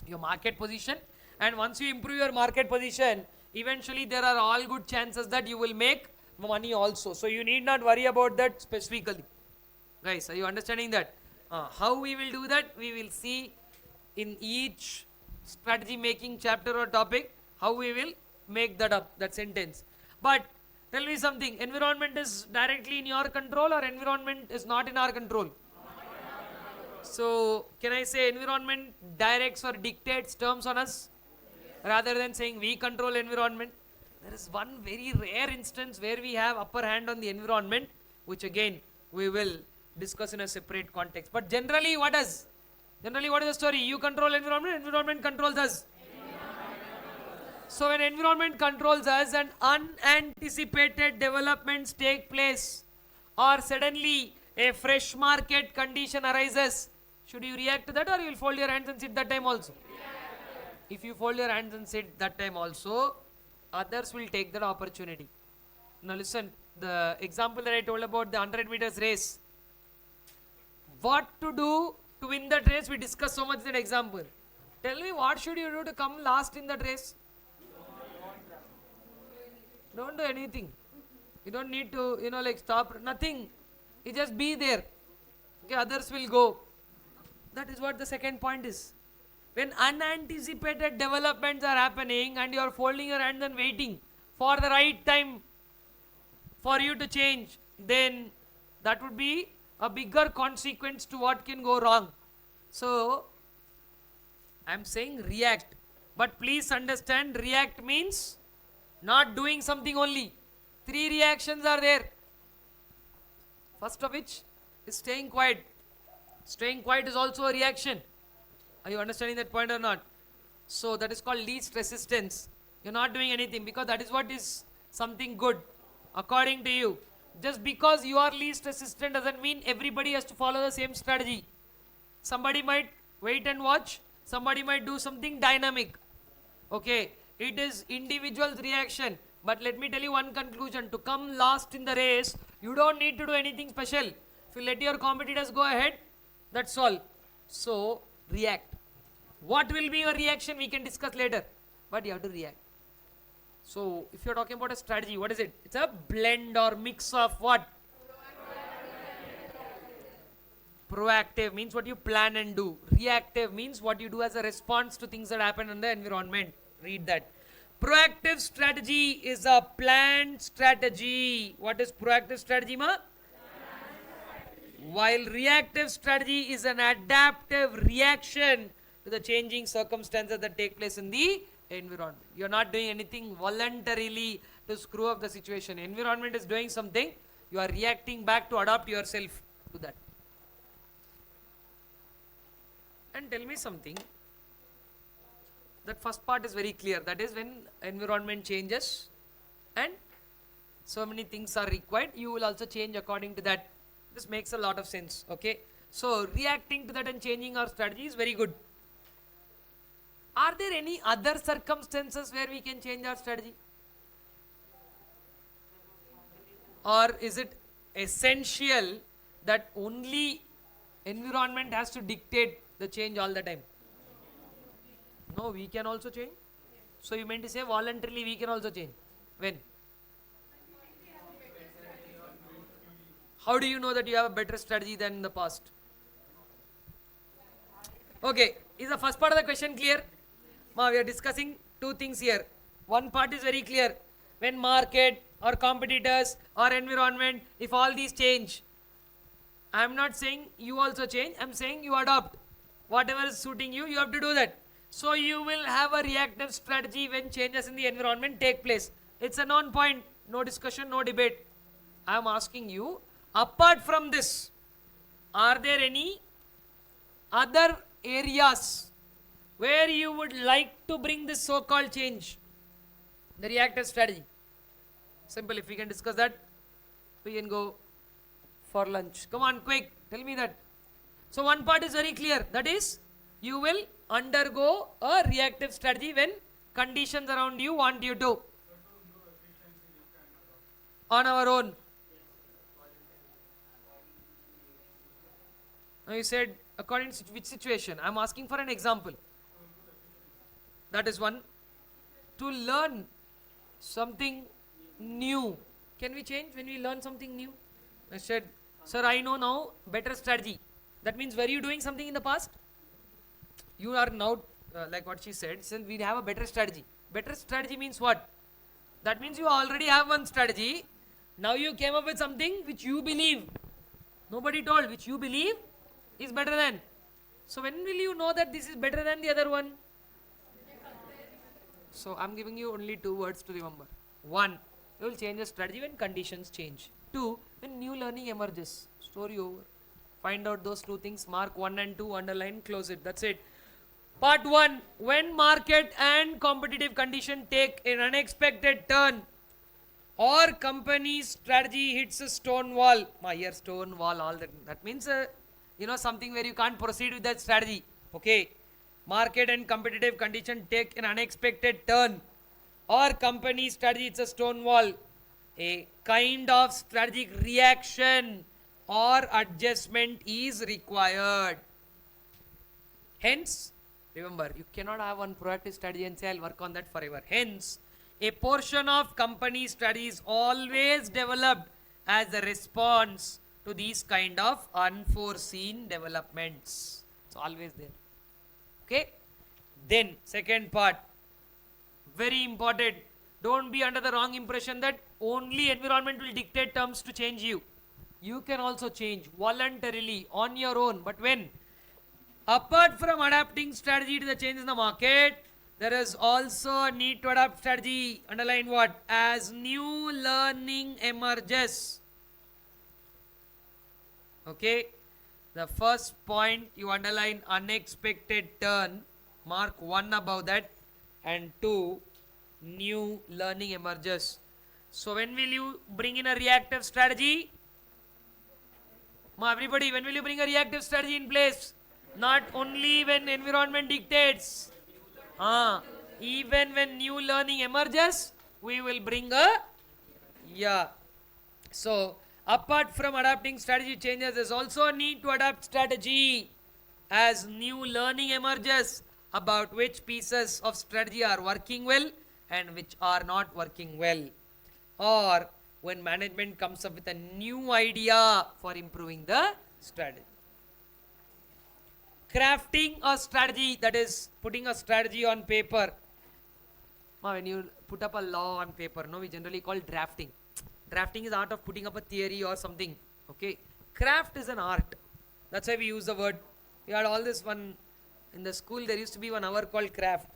your market position, and once you improve your market position, eventually there are all good chances that you will make money also. So you need not worry about that specifically. Guys, are you understanding that? How we will do that? We will see in each strategy making chapter or topic how we will make that up, that sentence. But tell me something, environment is directly in your control or environment is not in our control? So can I say environment directs or dictates terms on us rather than saying we control environment? There is one very rare instance where we have upper hand on the environment, which again we will discuss in a separate context. But generally what is the story? You control environment, environment controls us. So when environment controls us and unanticipated developments take place, or suddenly a fresh market condition arises, should you react to that, or you will fold your hands and sit that time also? If you fold your hands and sit that time also, others will take that opportunity. Now listen, the example that I told about the 100 meters race, what to do to win that race, we discussed so much in that example. Tell me, what should you do to come last in that race? Don't do anything. You don't need to, like stop, nothing. You just be there. Okay, others will go. That is what the second point is. When unanticipated developments are happening and you are folding your hands and waiting for the right time for you to change, then that would be a bigger consequence to what can go wrong. So, I am saying react. But please understand, react means not doing something only. 3 reactions are there. First of which is staying quiet. Staying quiet is also a reaction. Are you understanding that point or not? So that is called least resistance. You're not doing anything because that is what is something good according to you. Just because you are least resistant doesn't mean everybody has to follow the same strategy. Somebody might wait and watch. Somebody might do something dynamic. Okay, it is individual's reaction. But let me tell you one conclusion. To come last in the race, you don't need to do anything special. If you let your competitors go ahead, that's all. So, react. What will be your reaction, we can discuss later. But you have to react. So, if you're talking about a strategy, what is it? It's a blend or mix of what? Proactive means what you plan and do. Reactive means what you do as a response to things that happen in the environment. Read that. Proactive strategy is a planned strategy. What is proactive strategy, ma? While reactive strategy is an adaptive reaction to the changing circumstances that take place in the environment. You are not doing anything voluntarily to screw up the situation. Environment is doing something. You are reacting back to adapt yourself to that. And tell me something. That first part is very clear. That is when environment changes and so many things are required, you will also change according to that. This makes a lot of sense. Okay. So reacting to that and changing our strategy is very good. Are there any other circumstances where we can change our strategy? Or is it essential that only environment has to dictate the change all the time? No, we can also change. So you meant to say voluntarily we can also change. When? How do you know that you have a better strategy than in the past? Okay, is the first part of the question clear? Ma, we are discussing 2 things here. One part is very clear. When market or competitors or environment, if all these change, I am not saying you also change, I am saying you adopt. Whatever is suiting you, you have to do that. So you will have a reactive strategy when changes in the environment take place. It's a non-point, no discussion, no debate. I am asking you, apart from this, are there any other areas where you would like to bring this so-called change? The reactive strategy. Simple, if we can discuss that, we can go for lunch. Come on, quick, tell me that. So one part is very clear, that is, you will undergo a reactive strategy when conditions around you want you to. On our own. Now you said, according to which situation? I am asking for an example. That is one. To learn something new. Can we change when we learn something new? I said, sir, I know now better strategy. That means, were you doing something in the past? You are now, like what she said, since we have a better strategy. Better strategy means what? That means you already have one strategy. Now you came up with something which you believe. Nobody told, which you believe is better than. So when will you know that this is better than the other one? So I'm giving you only 2 words to remember. 1, you will change the strategy when conditions change. 2, when new learning emerges. Story over. Find out those 2 things, mark 1 and 2, underline, close it. That's it. Part 1, when market and competitive condition take an unexpected turn, or company strategy hits a stone wall. Here stone wall, all that. That means, something where you can't proceed with that strategy. Okay. Market and competitive condition take an unexpected turn, or company strategy hits a stone wall. A kind of strategic reaction or adjustment is required. Hence, remember, you cannot have one proactive strategy and say, I'll work on that forever. Hence, a portion of company strategy is always developed as a response to these kind of unforeseen developments. It's always there. Okay? Then, second part, very important. Don't be under the wrong impression that only environment will dictate terms to change you. You can also change voluntarily on your own. But when? Apart from adapting strategy to the changes in the market, there is also a need to adapt strategy. Underline what? As new learning emerges. Okay. The first point you underline unexpected turn. Mark 1 above that. And 2, new learning emerges. So when will you bring in a reactive strategy? Everybody, when will you bring a reactive strategy in place? Not only when environment dictates. Even when new learning emerges, we will bring a, So, apart from adapting strategy changes, there's also a need to adapt strategy as new learning emerges about which pieces of strategy are working well and which are not working well. Or when management comes up with a new idea for improving the strategy. Crafting a strategy, that is putting a strategy on paper. When you put up a law on paper, we generally call drafting. Drafting is art of putting up a theory or something. Okay. Craft is an art. That's why we use the word. We had all this one in the school. There used to be 1 hour called craft.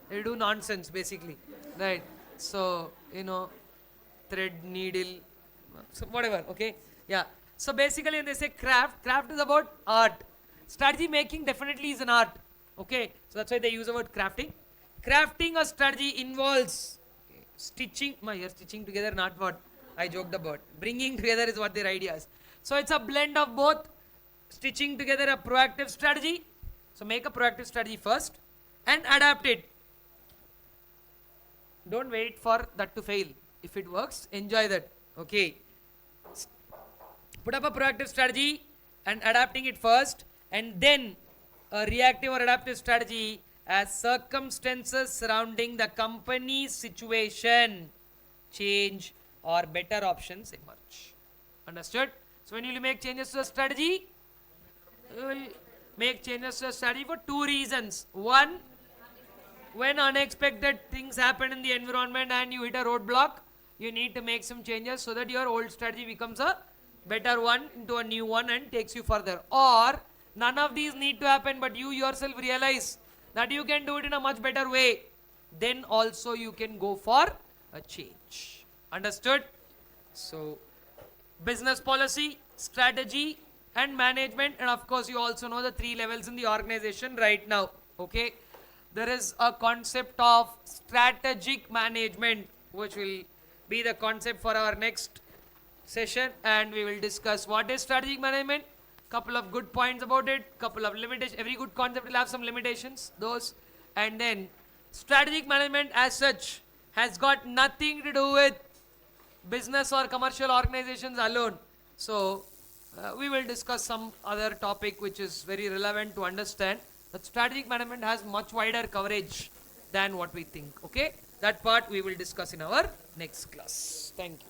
They do nonsense basically, right? So thread, needle, so whatever. Okay. Yeah. So basically, when they say craft is about art. Strategy making definitely is an art. Okay. So that's why they use the word crafting. Crafting a strategy involves stitching. Here stitching together, not what I joked about. Bringing together is what their idea is. So it's a blend of both. Stitching together a proactive strategy. So make a proactive strategy first and adapt it. Don't wait for that to fail. If it works, enjoy that. Okay. Put up a proactive strategy and adapting it first, and then a reactive or adaptive strategy as circumstances surrounding the company's situation change or better options emerge. Understood? So when you will make changes to a strategy, you will make changes to a strategy for 2 reasons. One, when unexpected things happen in the environment and you hit a roadblock, you need to make some changes so that your old strategy becomes a better one into a new one and takes you further. Or none of these need to happen, but you yourself realize that you can do it in a much better way. Then also you can go for a change. Understood? So, business policy, strategy and management, and of course you also know the 3 levels in the organization right now. Okay. There is a concept of strategic management, which will be the concept for our next session, and we will discuss what is strategic management, couple of good points about it, couple of limitations. Every good concept will have some limitations, those, and then strategic management as such has got nothing to do with business or commercial organizations alone. So we will discuss some other topic which is very relevant to understand that strategic management has much wider coverage than what we think. Okay, that part we will discuss in our next class. Thank you.